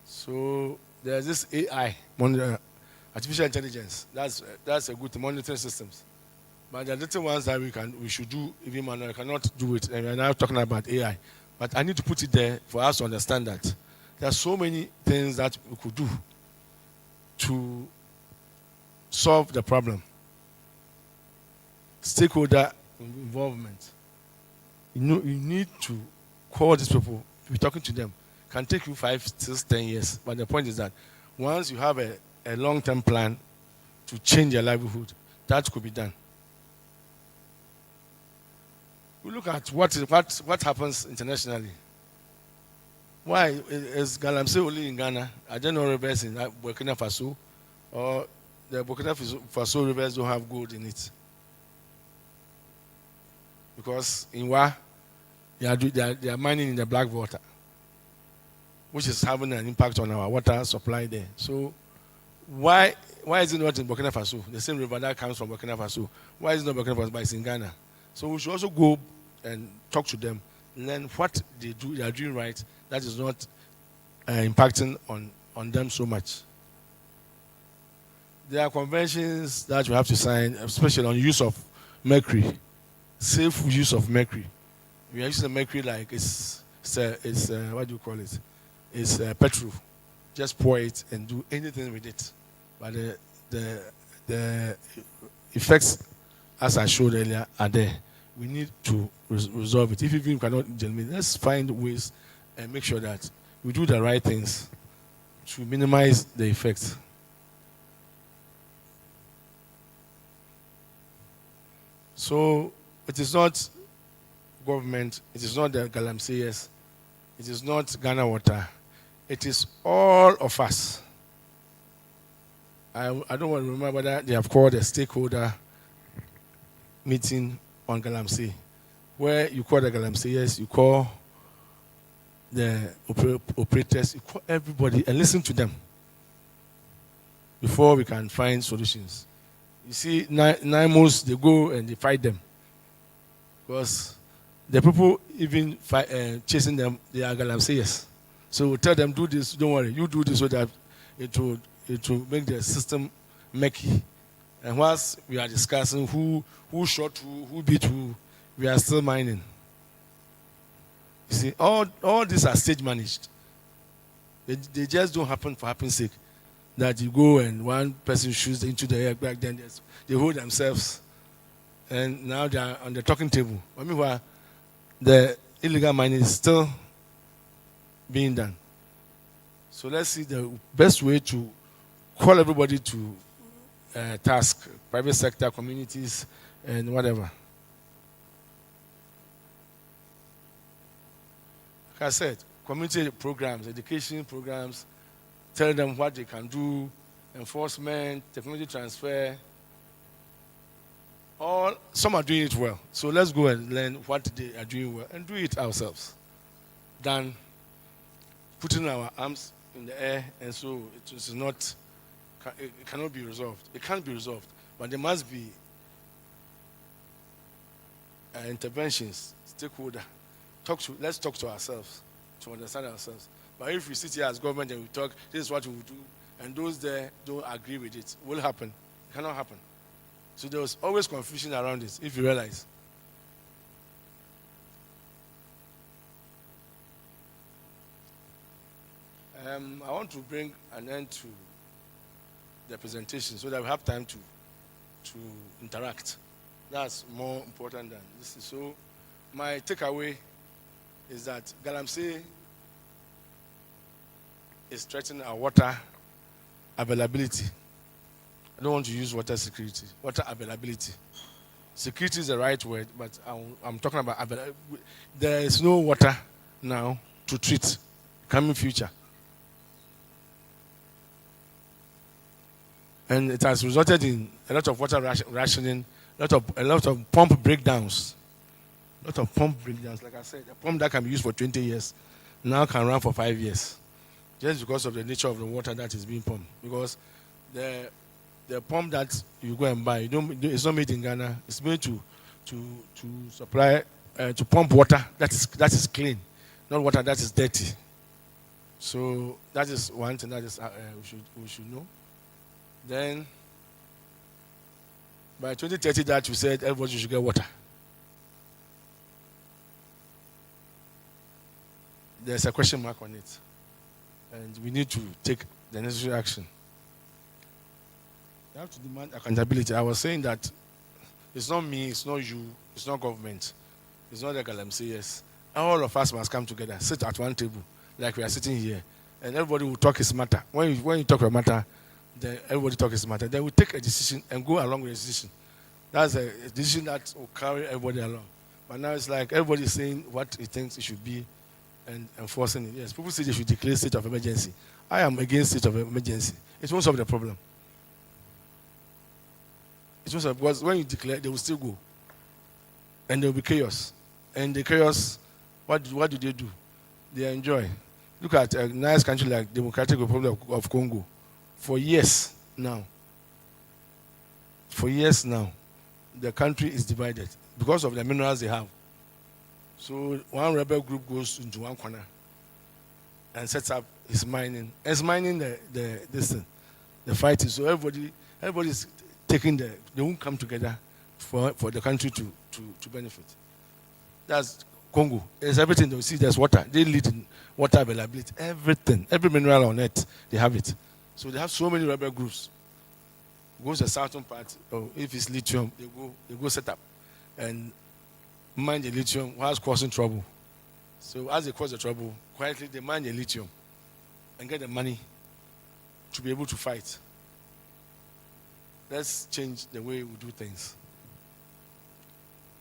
So there's this AI, artificial intelligence. That's a good thing, monitoring systems. But the little ones that we should do, even manual, cannot do it. And we're now talking about AI. But I need to put it there for us to understand that there are so many things that we could do to solve the problem. Stakeholder involvement. You need to call these people, be talking to them. It can take you 5, 6, 10 years. But the point is that once you have a long-term plan to change your livelihood, that could be done. We look at what happens internationally. Why is Galamsey only in Ghana? I don't know rivers in Burkina Faso, or the Burkina Faso rivers don't have gold in it. Because in Wa, they are mining in the black water, which is having an impact on our water supply there. So why is it not in Burkina Faso? The same river that comes from Burkina Faso. Why is it not Burkina Faso, but it's in Ghana? So we should also go and talk to them, learn what they are doing right, that is not impacting on them so much. There are conventions that you have to sign, especially on use of mercury, safe use of mercury. We are using mercury like it's what do you call it? It's petrol. Just pour it and do anything with it. But the effects, as I showed earlier, are there. We need to resolve it. If even you cannot genuinely, let's find ways and make sure that we do the right things to minimize the effects. So it is not government, it is not the Galamseyers, it is not Ghana Water, it is all of us. I don't want to remember whether they have called a stakeholder meeting on Galamsey, where you call the Galamseyers, you call the operators, you call everybody and listen to them before we can find solutions. You see, NIMOs, they go and they fight them because the people even chasing them, they are Galamseyers. So we tell them, do this, don't worry, you do this so that it will make the system murky. And whilst we are discussing who shot who beat who, we are still mining. You see, all these are stage managed. They just don't happen for happening's sake. That you go and one person shoots into the air, back then they hold themselves. And now they are on the talking table. I mean, meanwhile, the illegal mining is still being done. So let's see the best way to call everybody to task, private sector, communities, and whatever. Like I said, community programs, education programs, tell them what they can do, enforcement, technology transfer. Some are doing it well. So let's go and learn what they are doing well and do it ourselves. Than putting our arms in the air, and so it cannot be resolved. It can't be resolved, but there must be interventions, stakeholder. Let's talk to ourselves to understand ourselves. But if we sit here as government and we talk, this is what we will do, and those there don't agree with it, will happen. It cannot happen. So there was always confusion around it, if you realize. I want to bring an end to the presentation so that we have time to interact. That's more important than this. So my takeaway is that Galamsey is threatening our water availability. I don't want to use water security, water availability. Security is the right word, but I'm talking about availability. There is no water now to treat coming future. And it has resulted in a lot of water rationing, a lot of pump breakdowns. A lot of pump breakdowns. Like I said, a pump that can be used for 20 years now can run for 5 years. Just because of the nature of the water that is being pumped. Because the pump that you go and buy, it's not made in Ghana. It's made to supply, to pump water that is clean, not water that is dirty. So that is one thing that is we should know. Then by 2030, that you said everybody should get water. There's a question mark on it, and we need to take the necessary action. You have to demand accountability. I was saying that it's not me, it's not you, it's not government, it's not the Galamseyers. All of us must come together, sit at one table, like we are sitting here, and everybody will talk his matter. When you talk your matter, then everybody talk his matter. Then we take a decision and go along with the decision. That's a decision that will carry everybody along. But now it's like everybody is saying what he thinks it should be and enforcing it. Yes, people say they should declare state of emergency. I am against state of emergency. It won't solve the problem. It won't solve, because when you declare, they will still go. And there will be chaos. And the chaos, what do they do? They enjoy. Look at a nice country like Democratic Republic of Congo. For years now, the country is divided because of the minerals they have. So one rebel group goes into one corner and sets up his mining. It's mining the fighting. So everybody is taking they won't come together for the country to benefit. That's Congo. It's everything. They see there's water. They lead in water availability. Everything, every mineral on earth, they have it. So they have so many rebel groups. Goes the southern part. If it's lithium, they go set up and mine the lithium whilst causing trouble. So as they cause the trouble, quietly they mine the lithium and get the money to be able to fight. Let's change the way we do things.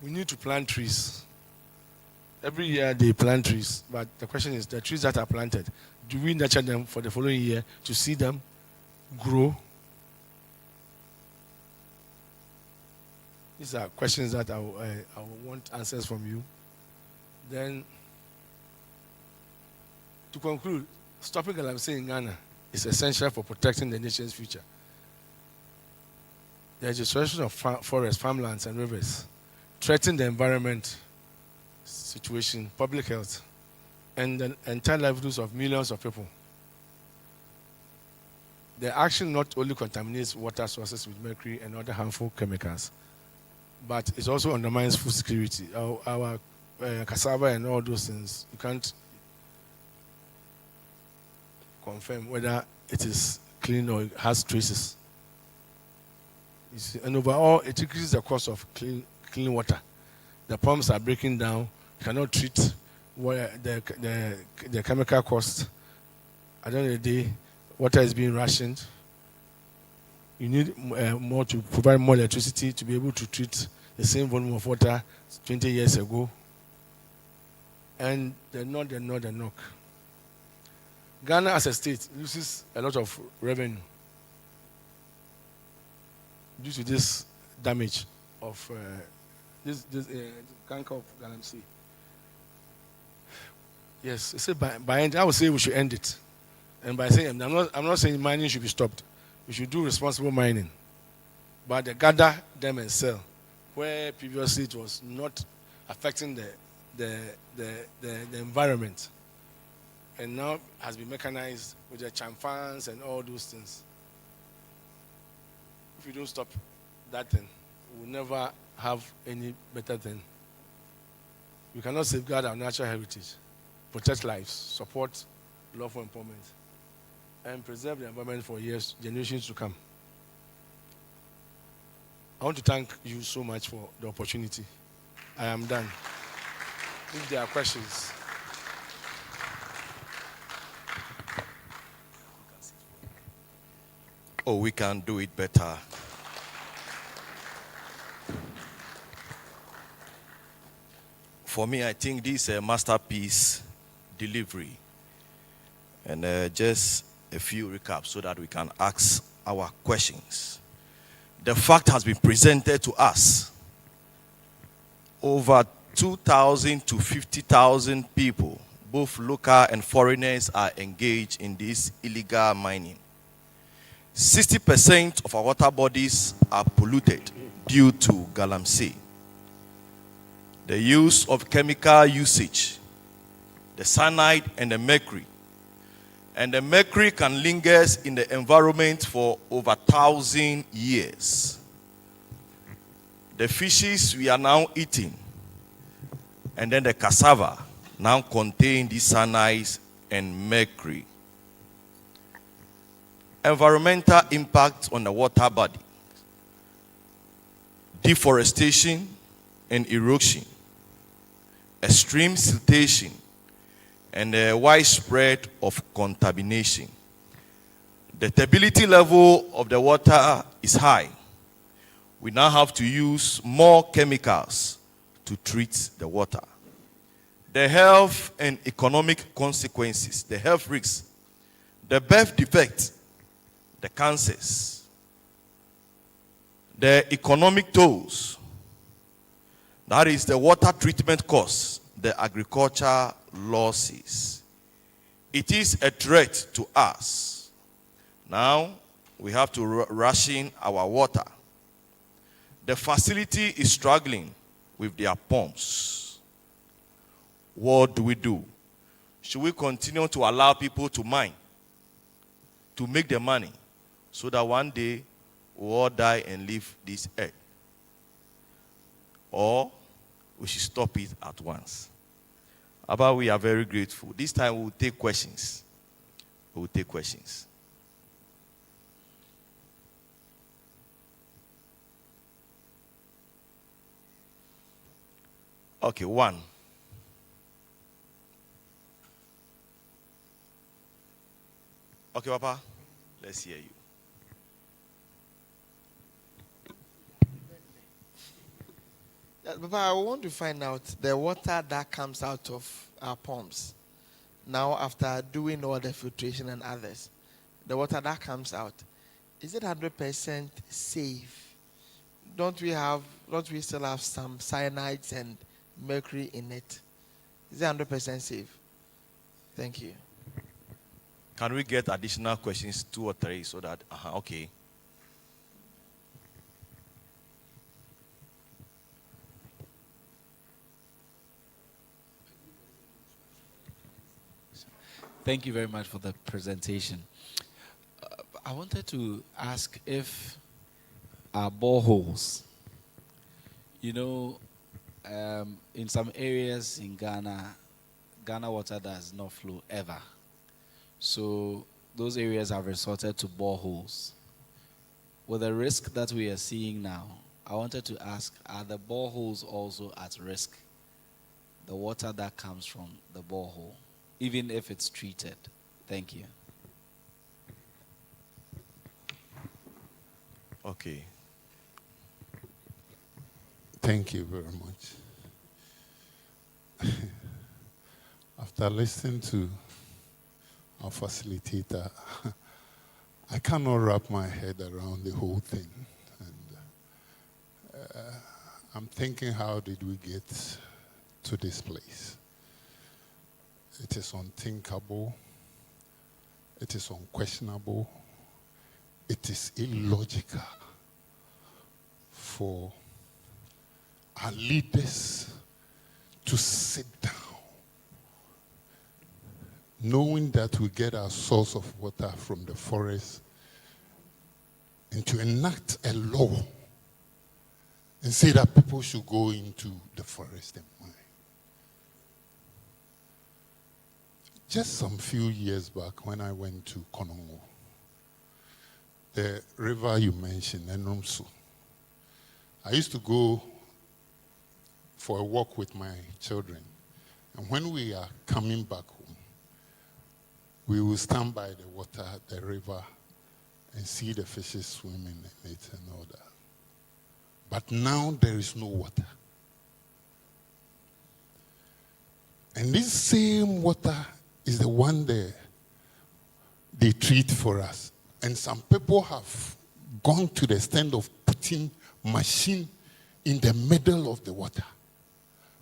We need to plant trees. Every year they plant trees, but the question is, the trees that are planted, do we nurture them for the following year to see them grow? These are questions that I want answers from you. Then, to conclude, stopping Galamsey in Ghana is essential for protecting the nation's future. The destruction of forests, farmlands, and rivers threaten the environment situation, public health, and the entire livelihoods of millions of people. The action not only contaminates water sources with mercury and other harmful chemicals, but it also undermines food security. Our cassava and all those things, you can't confirm whether it is clean or it has traces. You see, and overall, it increases the cost of clean water. The pumps are breaking down. You cannot treat the chemical cost. At the end of the day, water is being rationed. You need more to provide more electricity to be able to treat the same volume of water 20 years ago. And the knock. Ghana as a state loses a lot of revenue due to this damage of this canker of galamsey. Yes, I said by end, I would say we should end it. And by saying, I'm not saying mining should be stopped. We should do responsible mining. But they gather them and sell, where previously it was not affecting the environment. And now has been mechanized with the chamfans and all those things. If we don't stop that thing, we'll never have any better thing. We cannot safeguard our natural heritage, protect lives, support lawful employment, and preserve the environment for years, generations to come. I want to thank you so much for the opportunity. I am done. If there are questions. Oh, we can do it better. For me, I think this is a masterpiece delivery. And just a few recaps so that we can ask our questions. The fact has been presented to us. Over 2,000 to 50,000 people, both local and foreigners, are engaged in this illegal mining. 60% of our water bodies are polluted due to galamsey. The use of chemical usage, the cyanide and the mercury. And the mercury can linger in the environment for over 1,000 years. The fishes we are now eating, and then the cassava now contain these cyanides and mercury. Environmental impact on the water body, deforestation and erosion, extreme siltation, and the widespread of contamination. The turbidity level of the water is high. We now have to use more chemicals to treat the water. The health and economic consequences, the health risks, the birth defects, the cancers, the economic tolls, that is the water treatment costs, the agriculture losses. It is a threat to us. Now, we have to ration our water. The facility is struggling with their pumps. What do we do? Should we continue to allow people to mine, to make the money, so that one day we all die and leave this earth? Or we should stop it at once? Abba, we are very grateful. This time we will take questions. We will take questions. Okay, one. Okay, Papa, let's hear you. Papa, I want to find out the water that comes out of our pumps. Now, after doing all the filtration and others, the water that comes out, is it 100% safe? Don't we still have some cyanides and mercury in it? Is it 100% safe? Thank you. Can we get additional questions, 2 or 3, so that, okay. Thank you very much for the presentation. I wanted to ask if our boreholes, in some areas in Ghana water does not flow ever. So those areas have resorted to boreholes. With the risk that we are seeing now, I wanted to ask, are the boreholes also at risk? The water that comes from the borehole, even if it's treated. Thank you. Okay. Thank you very much. After listening to our facilitator, I cannot wrap my head around the whole thing. And I'm thinking, how did we get to this place? It is unthinkable. It is unquestionable. It is illogical for our leaders to sit down, knowing that we get our source of water from the forest, and to enact a law and say that people should go into the forest and mine. Just some few years back, when I went to Konongo, the river you mentioned, Enumsu, I used to go for a walk with my children. And when we are coming back home, we will stand by the water, the river, and see the fishes swimming in it and all that. But now there is no water. And this same water is the one they treat for us. And some people have gone to the extent of putting machine in the middle of the water,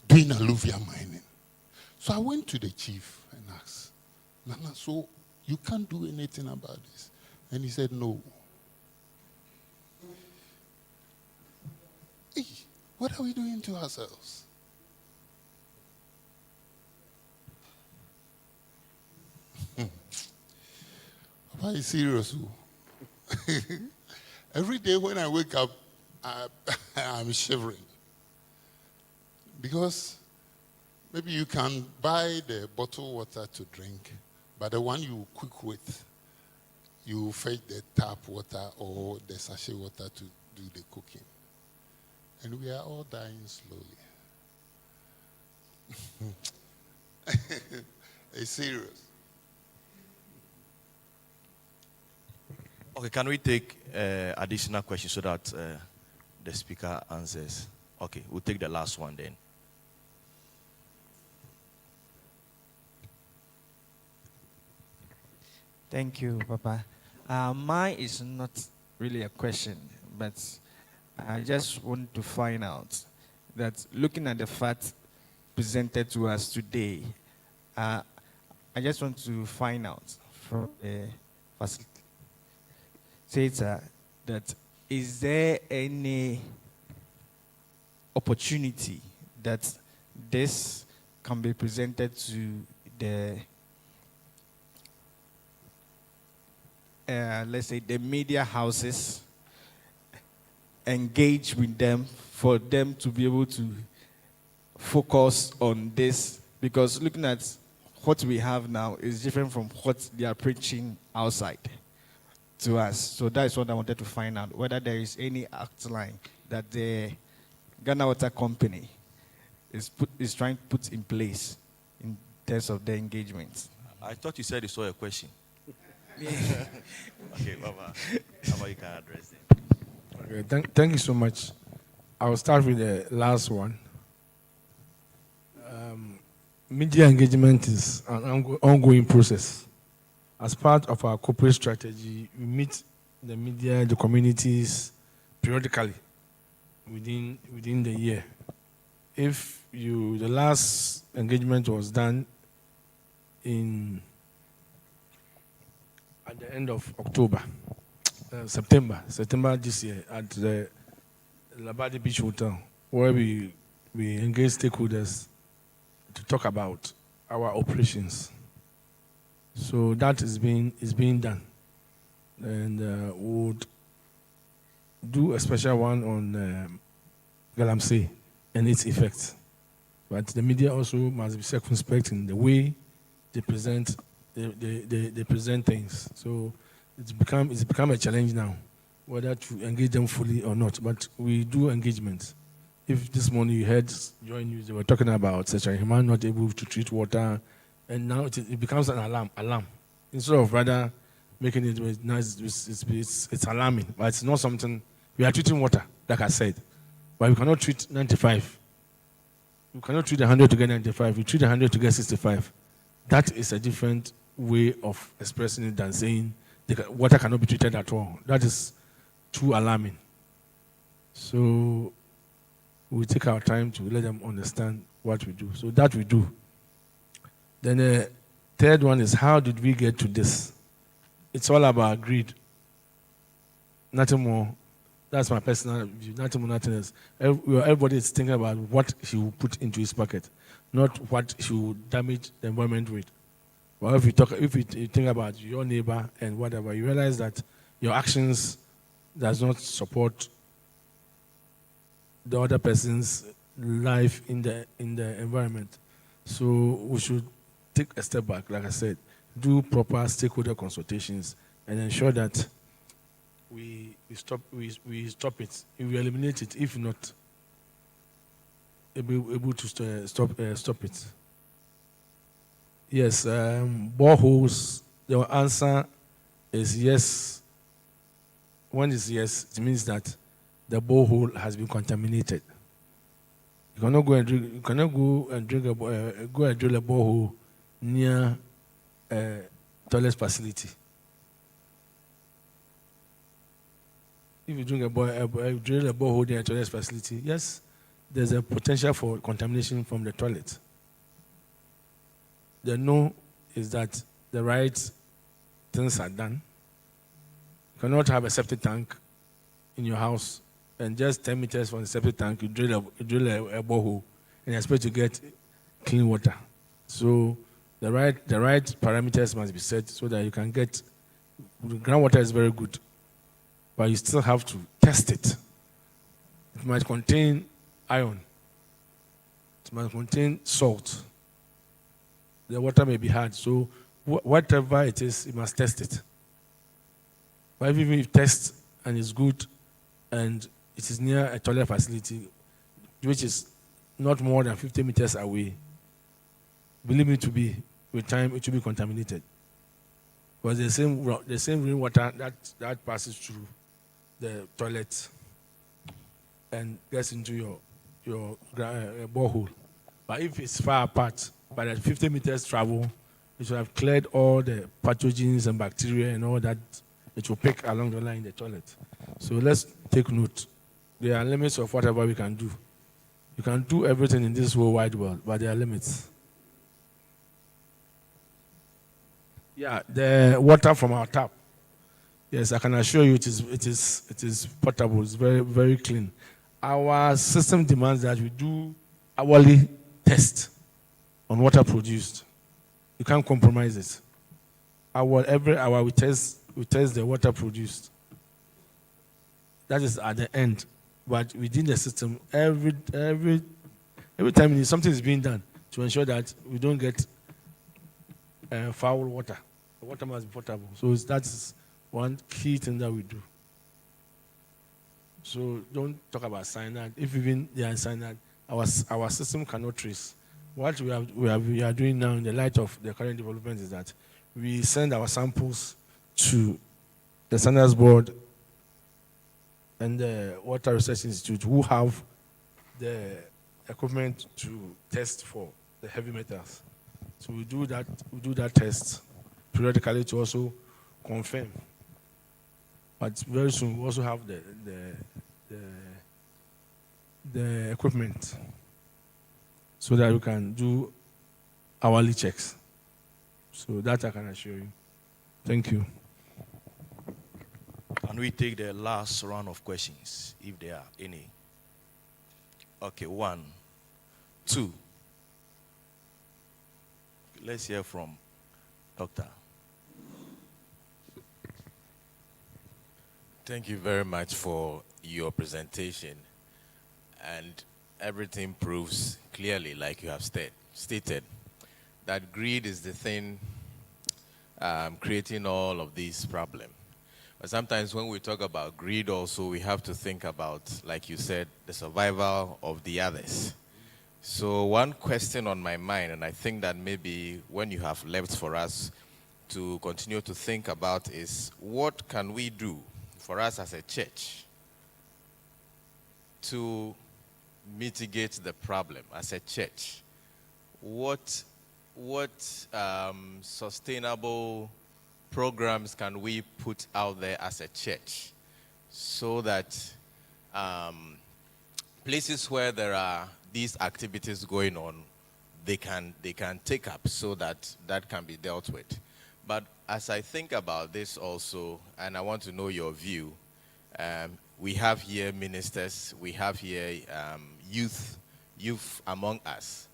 doing alluvial mining. So I went to the chief and asked, Nana, so you can't do anything about this? And he said, no. Hey, what are we doing to ourselves? Papa is serious. Every day when I wake up, I'm shivering. Because maybe you can buy the bottled water to drink, but the one you cook with, you fetch the tap water or the sachet water to do the cooking. And we are all dying slowly. It's serious. Okay, can we take additional questions so that the speaker answers? Okay, we'll take the last one then. Thank you, Papa. Mine is not really a question, but I just want to find out that looking at the facts presented to us today, I just want to find out from the facilitator that is there any opportunity that this can be presented to the let's say the media houses, engage with them for them to be able to focus on this, because looking at what we have now is different from what they are preaching outside to us. So that is what I wanted to find out, whether there is any outline that the Ghana Water Company is trying to put in place in terms of their engagement. I thought you said you saw a question. Okay, Baba, how about you can address it? Okay, thank you so much. I will start with the last one. Media engagement is an ongoing process. As part of our corporate strategy, we meet the media, the communities periodically within the year. If the last engagement was done at the end of October, September this year at the Labadi Beach Hotel, where we engage stakeholders to talk about our operations. So that is being done, and we'll do a special one on Galamsey and its effects. But the media also must be circumspect in the way they present they present things. So it's become a challenge now, whether to engage them fully or not. But we do engagements. If this morning you heard Joy News, they were talking about such a human not able to treat water, and now it becomes an alarm. Instead of rather making it nice, it's alarming. But it's not something We are treating water, like I said, but we cannot treat 95. You cannot treat 100 to get 95. You treat 100 to get 65. That is a different way of expressing it than saying water cannot be treated at all. That is too alarming. So we take our time to let them understand what we do. So that we do. Then the third one is, how did we get to this? It's all about greed. Nothing more. That's my personal view. Nothing more, nothing else. Everybody is thinking about what he will put into his pocket, not what he will damage the environment with. Well, if you think about your neighbor and whatever, you realize that your actions does not support the other person's life in the environment. So we should take a step back, like I said, do proper stakeholder consultations and ensure that we stop it. We eliminate it, if not able to stop it. Yes, boreholes, the answer is yes. When it's yes, it means that the borehole has been contaminated. You cannot go and drink. You cannot go and drill a borehole near a toilet facility. If you drill a borehole near a toilet facility, yes, there's a potential for contamination from the toilet. The no is that the right things are done. You cannot have a septic tank in your house and just 10 meters from the septic tank, you drill a borehole and expect to get clean water. So the right parameters must be set so that you can get, groundwater is very good, but you still have to test it. It might contain iron. It might contain salt. The water may be hard, so whatever it is, you must test it. But even if you test and it's good and it is near a toilet facility, which is not more than 50 meters away, believe me, with time, it will be contaminated. Because the same rainwater that passes through the toilet and gets into your borehole. But if it's far apart, by that 50 meters travel, it will have cleared all the pathogens and bacteria and all that it will pick along the line in the toilet. So let's take note. There are limits of whatever we can do. You can do everything in this whole wide world, but there are limits. Yeah, the water from our tap. Yes, I can assure you it is potable. It's very, very clean. Our system demands that we do hourly test on water produced. You can't compromise it. Every hour we test the water produced. That is at the end. But within the system, every time something is being done to ensure that we don't get foul water. The water must be potable. So that's one key thing that we do. So don't talk about cyanide. If even they are cyanide, our system cannot trace. What we are doing now in the light of the current development is that we send our samples to the Standards Board and the Water Research Institute, who have the equipment to test for the heavy metals. So we do that test periodically to also confirm. But very soon we also have the equipment so that we can do hourly checks. So that I can assure you. Thank you. Can we take the last round of questions, if there are any? Okay, 1, 2. Let's hear from Doctor. Thank you very much for your presentation. And everything proves clearly, like you have stated, that greed is the thing creating all of these problems. But sometimes when we talk about greed also, we have to think about, like you said, the survival of the others. So one question on my mind, and I think that maybe when you have left for us to continue to think about, is what can we do for us as a church to mitigate the problem as a church, what sustainable programs can we put out there as a church so that places where there are these activities going on, they can take up so that can be dealt with? But as I think about this also, and I want to know your view, we have here ministers, we have here youth among us.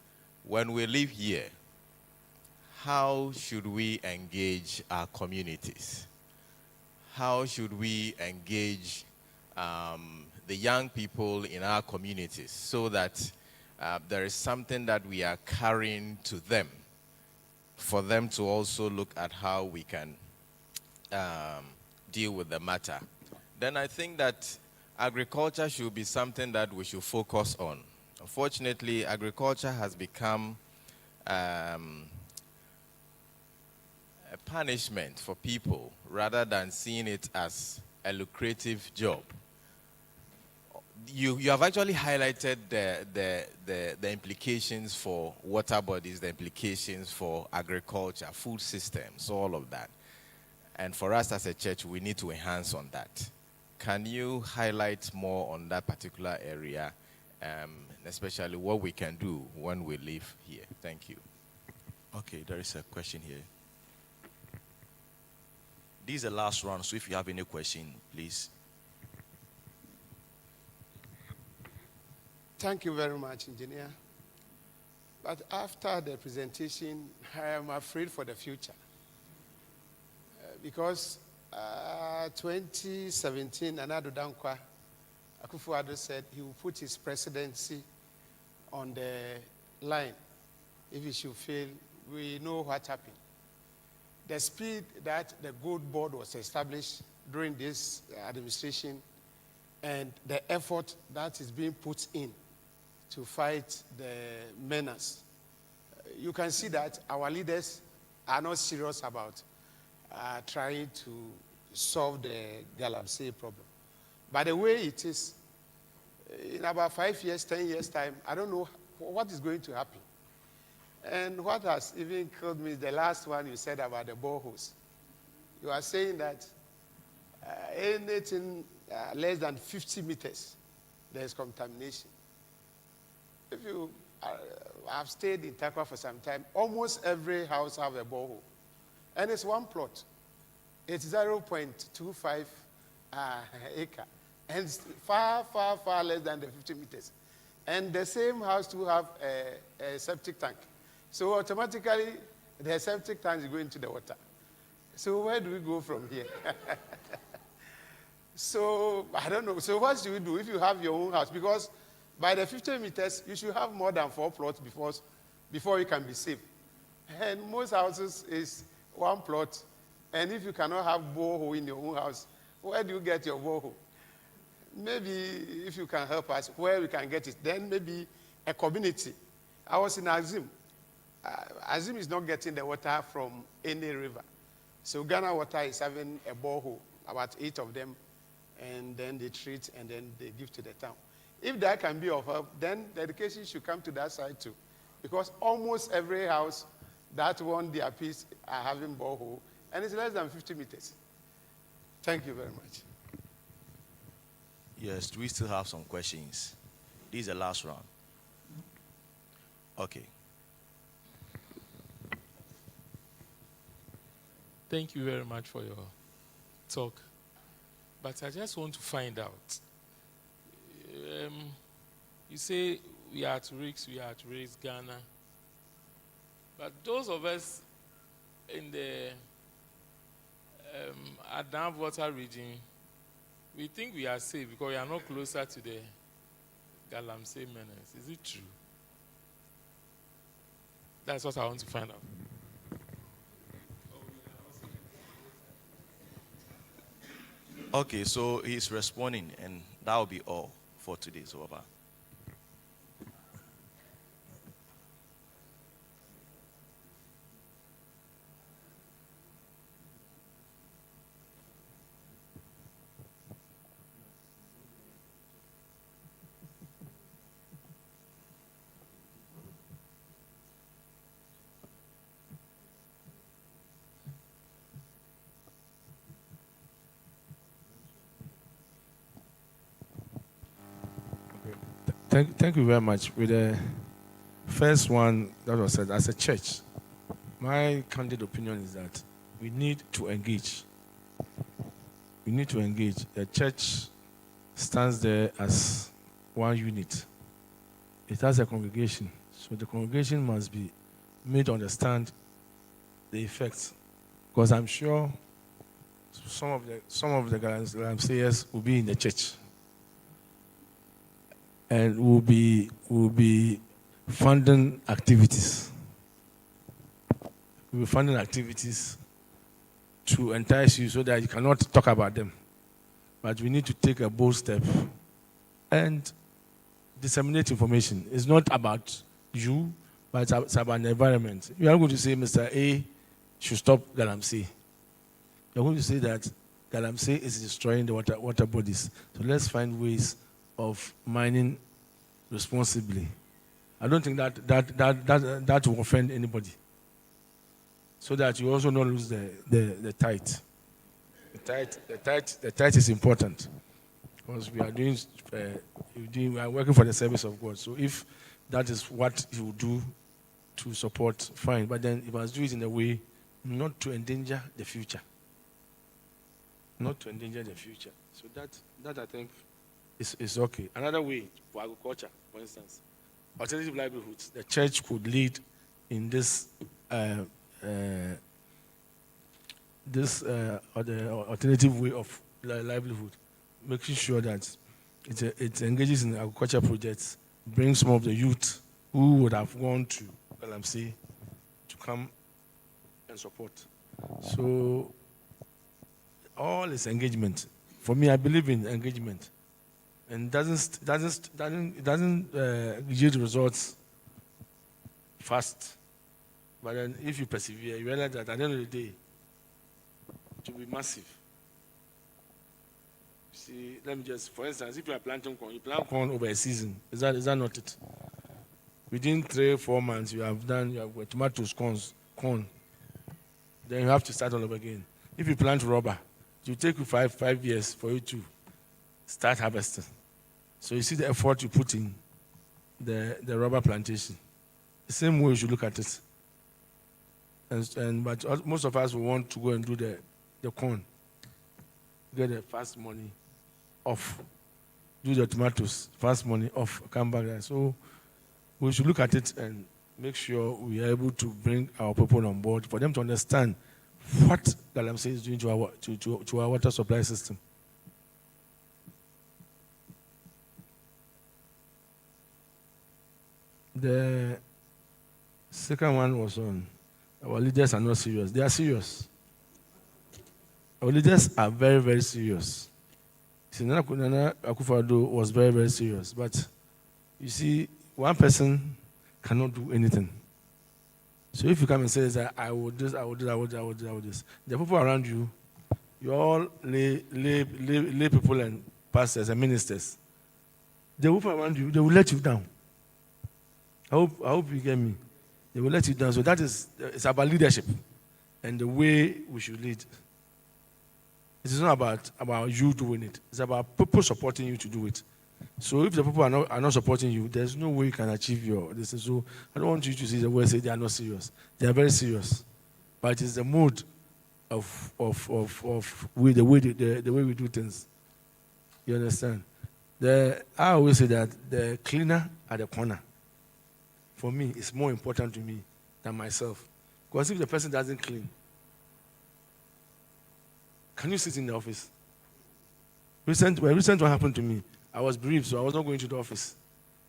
When we live here, how should we engage our communities? How should we engage the young people in our communities so that there is something that we are carrying to them, for them to also look at how we can deal with the matter? Then I think that agriculture should be something that we should focus on. Unfortunately, agriculture has become a punishment for people rather than seeing it as a lucrative job. You have actually highlighted the implications for water bodies, the implications for agriculture, food systems, all of that. And for us as a church, we need to enhance on that. Can you highlight more on that particular area, especially what we can do when we live here? Thank you. Okay, there is a question here. This is the last round, so if you have any question, please. Thank you very much, Engineer. But after the presentation, I am afraid for the future. Because 2017, Anado Dankwa Akufo-Addo said he will put his presidency on the line. If he should fail, we know what happened. The speed that the Gold Board was established during this administration and the effort that is being put in to fight the menace, you can see that our leaders are not serious about trying to solve the Galamsey problem. By the way it is, in about 5 years, 10 years' time, I don't know what is going to happen. And what has even killed me is the last one you said about the boreholes. You are saying that anything less than 50 meters, there is contamination. If you have stayed in Takwa for some time, almost every house have a borehole. And it's one plot. It's 0.25 acre. And it's far, far, far less than the 50 meters. And the same house to have a septic tank. So automatically, the septic tank is going to the water. So where do we go from here? So, I don't know. So what should we do if you have your own house? Because by the 50 meters, you should have more than 4 plots before you can be safe. And most houses is one plot. And if you cannot have borehole in your own house, where do you get your borehole? Maybe if you can help us, where we can get it, then maybe a community. I was in Azim. Azim is not getting the water from any river. So Ghana Water is having a borehole, about 8 of them, and then they treat and then they give to the town. If that can be of help, then the education should come to that side too. Because almost every house that won their peace are having borehole, and it's less than 50 meters. Thank you very much. Yes, we still have some questions. This is the last round. Okay. Thank you very much for your talk. But I just want to find out. You say we are to raise Ghana. But those of us in the Adam water region, we think we are safe because we are not closer to the Galamsey menace. Is it true? That's what I want to find out. Okay, so he's responding, and that will be all for today. So, Baba. Thank you very much. With the first one that was said, as a church, my candid opinion is that we need to engage. We need to engage. The church stands there as one unit. It has a congregation. So the congregation must be made to understand the effects. Because I'm sure some of the galamseyers will be in the church. And will be funding activities. We'll be funding activities to entice you so that you cannot talk about them. But we need to take a bold step and disseminate information. It's not about you, but it's about the environment. You are going to say Mr. A should stop galamsey. You're going to say that galamsey is destroying the water bodies. So let's find ways of mining responsibly. I don't think that will offend anybody. So that you also not lose the tithe. The tithe is important because we are working for the service of God. So if that is what you do to support, fine. But then you must do it in a way not to endanger the future. Not to endanger the future. So that I think is okay. Another way for agriculture, for instance, alternative livelihoods. The church could lead in this alternative way of livelihood, making sure that it engages in agriculture projects, brings some of the youth who would have gone to galamsey to come and support. So all is engagement. For me, I believe in engagement, and doesn't yield results fast. But then if you persevere, you realize that at the end of the day, it will be massive. See, let me just, for instance, if you are planting corn, you plant corn over a season. Is that not it? Within 3-4 months, you have got tomatoes, corn. Then you have to start all over again. If you plant rubber, it will take you five years for you to start harvesting. So you see the effort you put in the rubber plantation. The same way you should look at it. But most of us will want to go and do the corn, get the fast money off, do the tomatoes, fast money off, come back there. So we should look at it and make sure we are able to bring our people on board for them to understand what galamsey is doing to our water supply system. The second one was on our leaders are not serious. They are serious. Our leaders are very, very serious. Nana Akufo-Addo was very, very serious. But you see, one person cannot do anything. So if you come and say that I will this, I will this, I will this, I will this, I will this, the people around you, you all lay people and pastors and ministers. The people around you, they will let you down. I hope you get me. They will let you down. So it's about leadership and the way we should lead. It is not about you doing it. It's about people supporting you to do it. So if the people are not supporting you, there's no way you can achieve this. So I don't want you to see the way say they are not serious. They are very serious. But it is the mood of the way we do things. You understand? I always say that the cleaner at the corner, for me, is more important to me than myself. Because if the person doesn't clean, can you sit in the office? Recent what happened to me, I was bereaved, so I was not going to the office.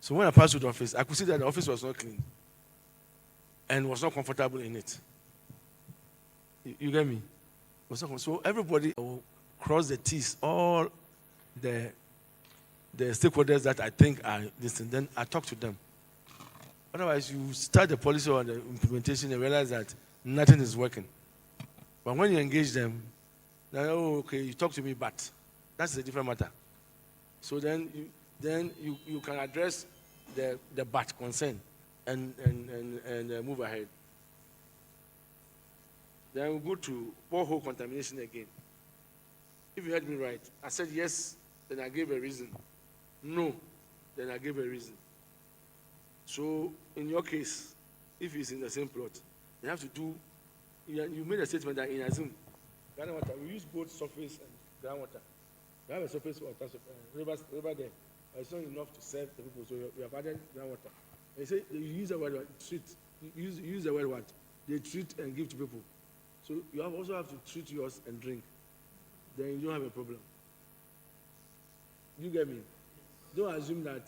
So when I passed to the office, I could see that the office was not clean and was not comfortable in it. You get me? So everybody will cross the T's, all the stakeholders that I think are listening, then I talk to them. Otherwise, you start the policy or the implementation and realize that nothing is working. But when you engage them, then, oh, okay, you talk to me, but that's a different matter. So then you can address the but concern and move ahead. Then we go to borehole contamination again. If you heard me right, I said yes, then I gave a reason. No, then I gave a reason. So in your case, if it's in the same plot, you have to do, you made a statement that in Azum, Ghana water, we use both surface and groundwater. We have a surface water, river there, but it's not enough to serve the people, so we have added groundwater. They say you use the word treat, use the word what? They treat and give to people. So you also have to treat yours and drink. Then you don't have a problem. You get me? Don't assume that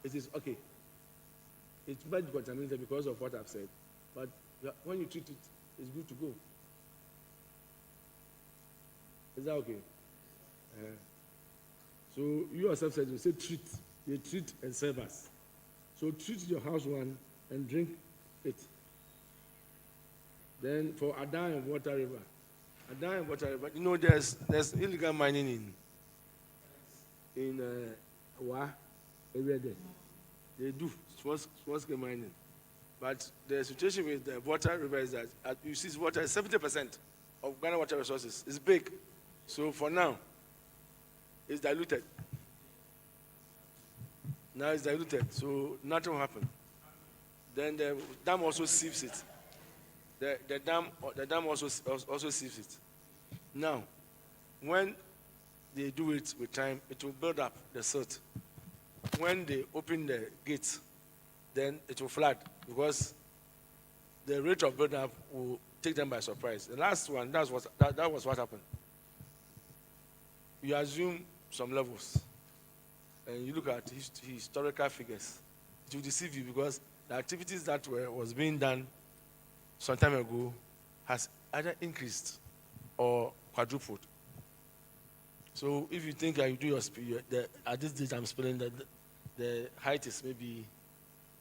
it is okay. It might be contaminated because of what I've said. But when you treat it, it's good to go. Is that okay? So you yourself said you say treat. They treat and serve us. So treat your house one and drink it. Then for Adan and Water River, you know there's illegal mining in Wa area there. They do small scale mining. But the situation with the Water River is that you see water, 70% of Ghana water resources is big. So for now, it's diluted. Now it's diluted, so nothing will happen. Then the dam also sieves it. The dam also sieves it. Now, when they do it with time, it will build up the silt. When they open the gates, then it will flood because the rate of build-up will take them by surprise. The last one, that was what happened. You assume some levels, and you look at historical figures. It will deceive you because the activities that was being done some time ago has either increased or quadrupled. So if you think that you do your speed, at this date I'm spelling that the height is maybe,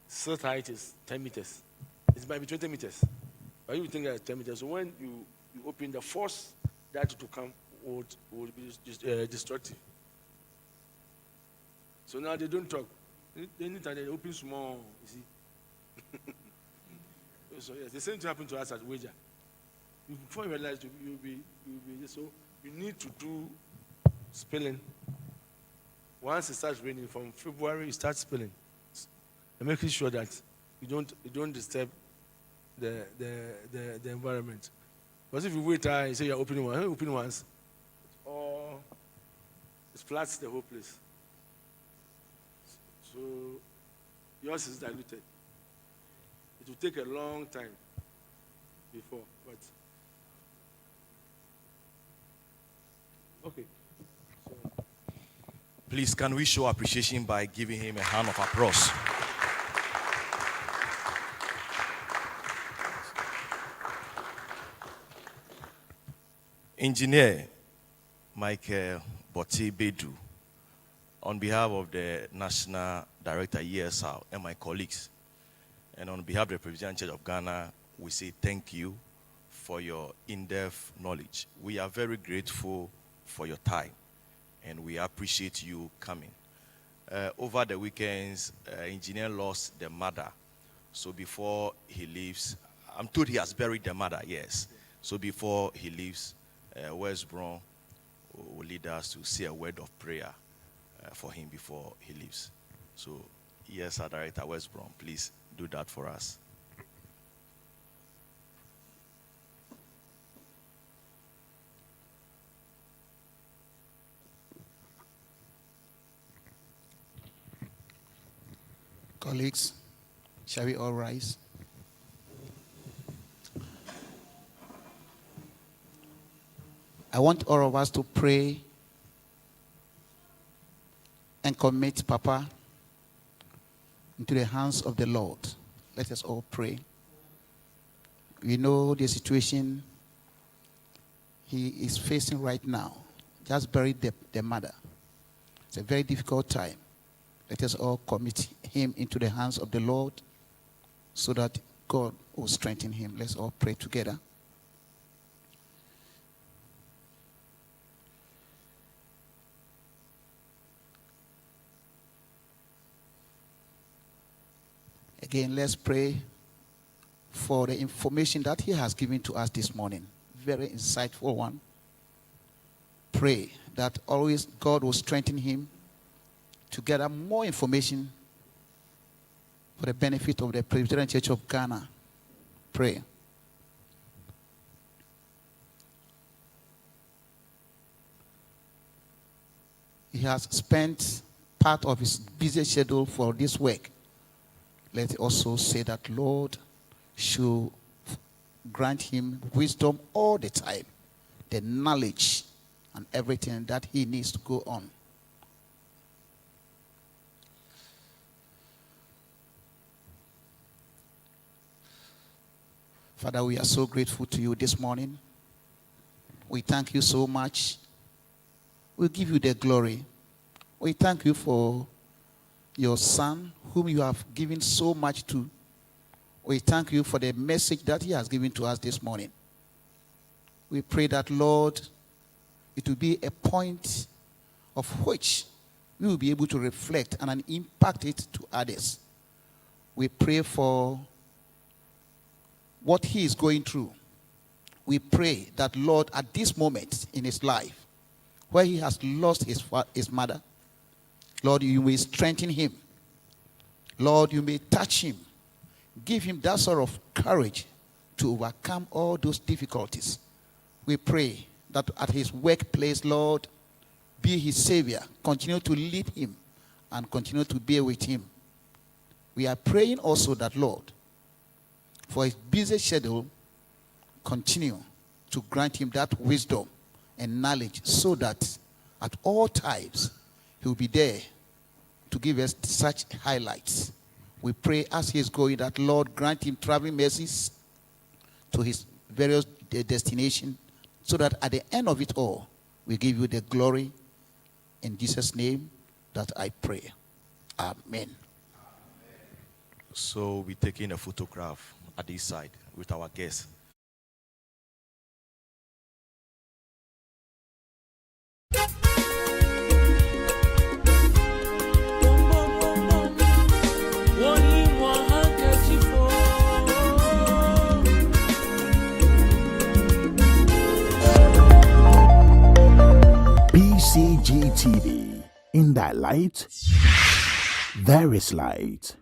silt height is 10 meters. It might be 20 meters. But you think that it's 10 meters. So when you open, the force that to come would be destructive. So now they don't talk. Anytime they open small, you see. So yes, the same thing happened to us at Wager. Before you realize you'll be so you need to do spilling. Once it starts raining from February, you start spilling. And making sure that you don't disturb the environment. Because if you wait and say you're opening once, or it floods the whole place. So yours is diluted. It will take a long time before, but okay. So, please, can we show appreciation by giving him a hand of applause? Engineer Michael Botti Bedu, on behalf of the National Director ESR and my colleagues, and on behalf of the Presbyterian Church of Ghana, we say thank you for your in-depth knowledge. We are very grateful for your time, and we appreciate you coming. Over the weekends, engineer lost the mother. So before he leaves, I'm told he has buried the mother, yes. So before he leaves, West Brom will lead us to say a word of prayer for him before he leaves. So, yes, our Director West Brom, please do that for us. Colleagues, shall we all rise? I want all of us to pray and commit Papa into the hands of the Lord. Let us all pray. We know the situation he is facing right now. Just buried the mother. It's a very difficult time. Let us all commit him into the hands of the Lord so that God will strengthen him. Let's all pray together. Again, let's pray for the information that he has given to us this morning. Very insightful one. Pray that always God will strengthen him to gather more information for the benefit of the Presbyterian Church of Ghana. Pray. He has spent part of his busy schedule for this work. Let's also say that Lord should grant him wisdom all the time, the knowledge and everything that he needs to go on. Father, we are so grateful to you this morning. We thank you so much. We give you the glory. We thank you for your son, whom you have given so much to. We thank you for the message that he has given to us this morning. We pray that, Lord, it will be a point of which we will be able to reflect and impact it to others. We pray for what he is going through. We pray that, Lord, at this moment in his life, where he has lost his mother, Lord, you may strengthen him. Lord, you may touch him. Give him that sort of courage to overcome all those difficulties. We pray that at his workplace, Lord, be his savior. Continue to lead him and continue to be with him. We are praying also that, Lord, for his busy schedule, continue to grant him that wisdom and knowledge so that at all times he will be there to give us such highlights. We pray as he is going that, Lord, grant him traveling mercies to his various destinations so that at the end of it all, we give you the glory. In Jesus' name that I pray. Amen. So we're taking a photograph at this side with our guests. BCG TV. In thy light, there is light.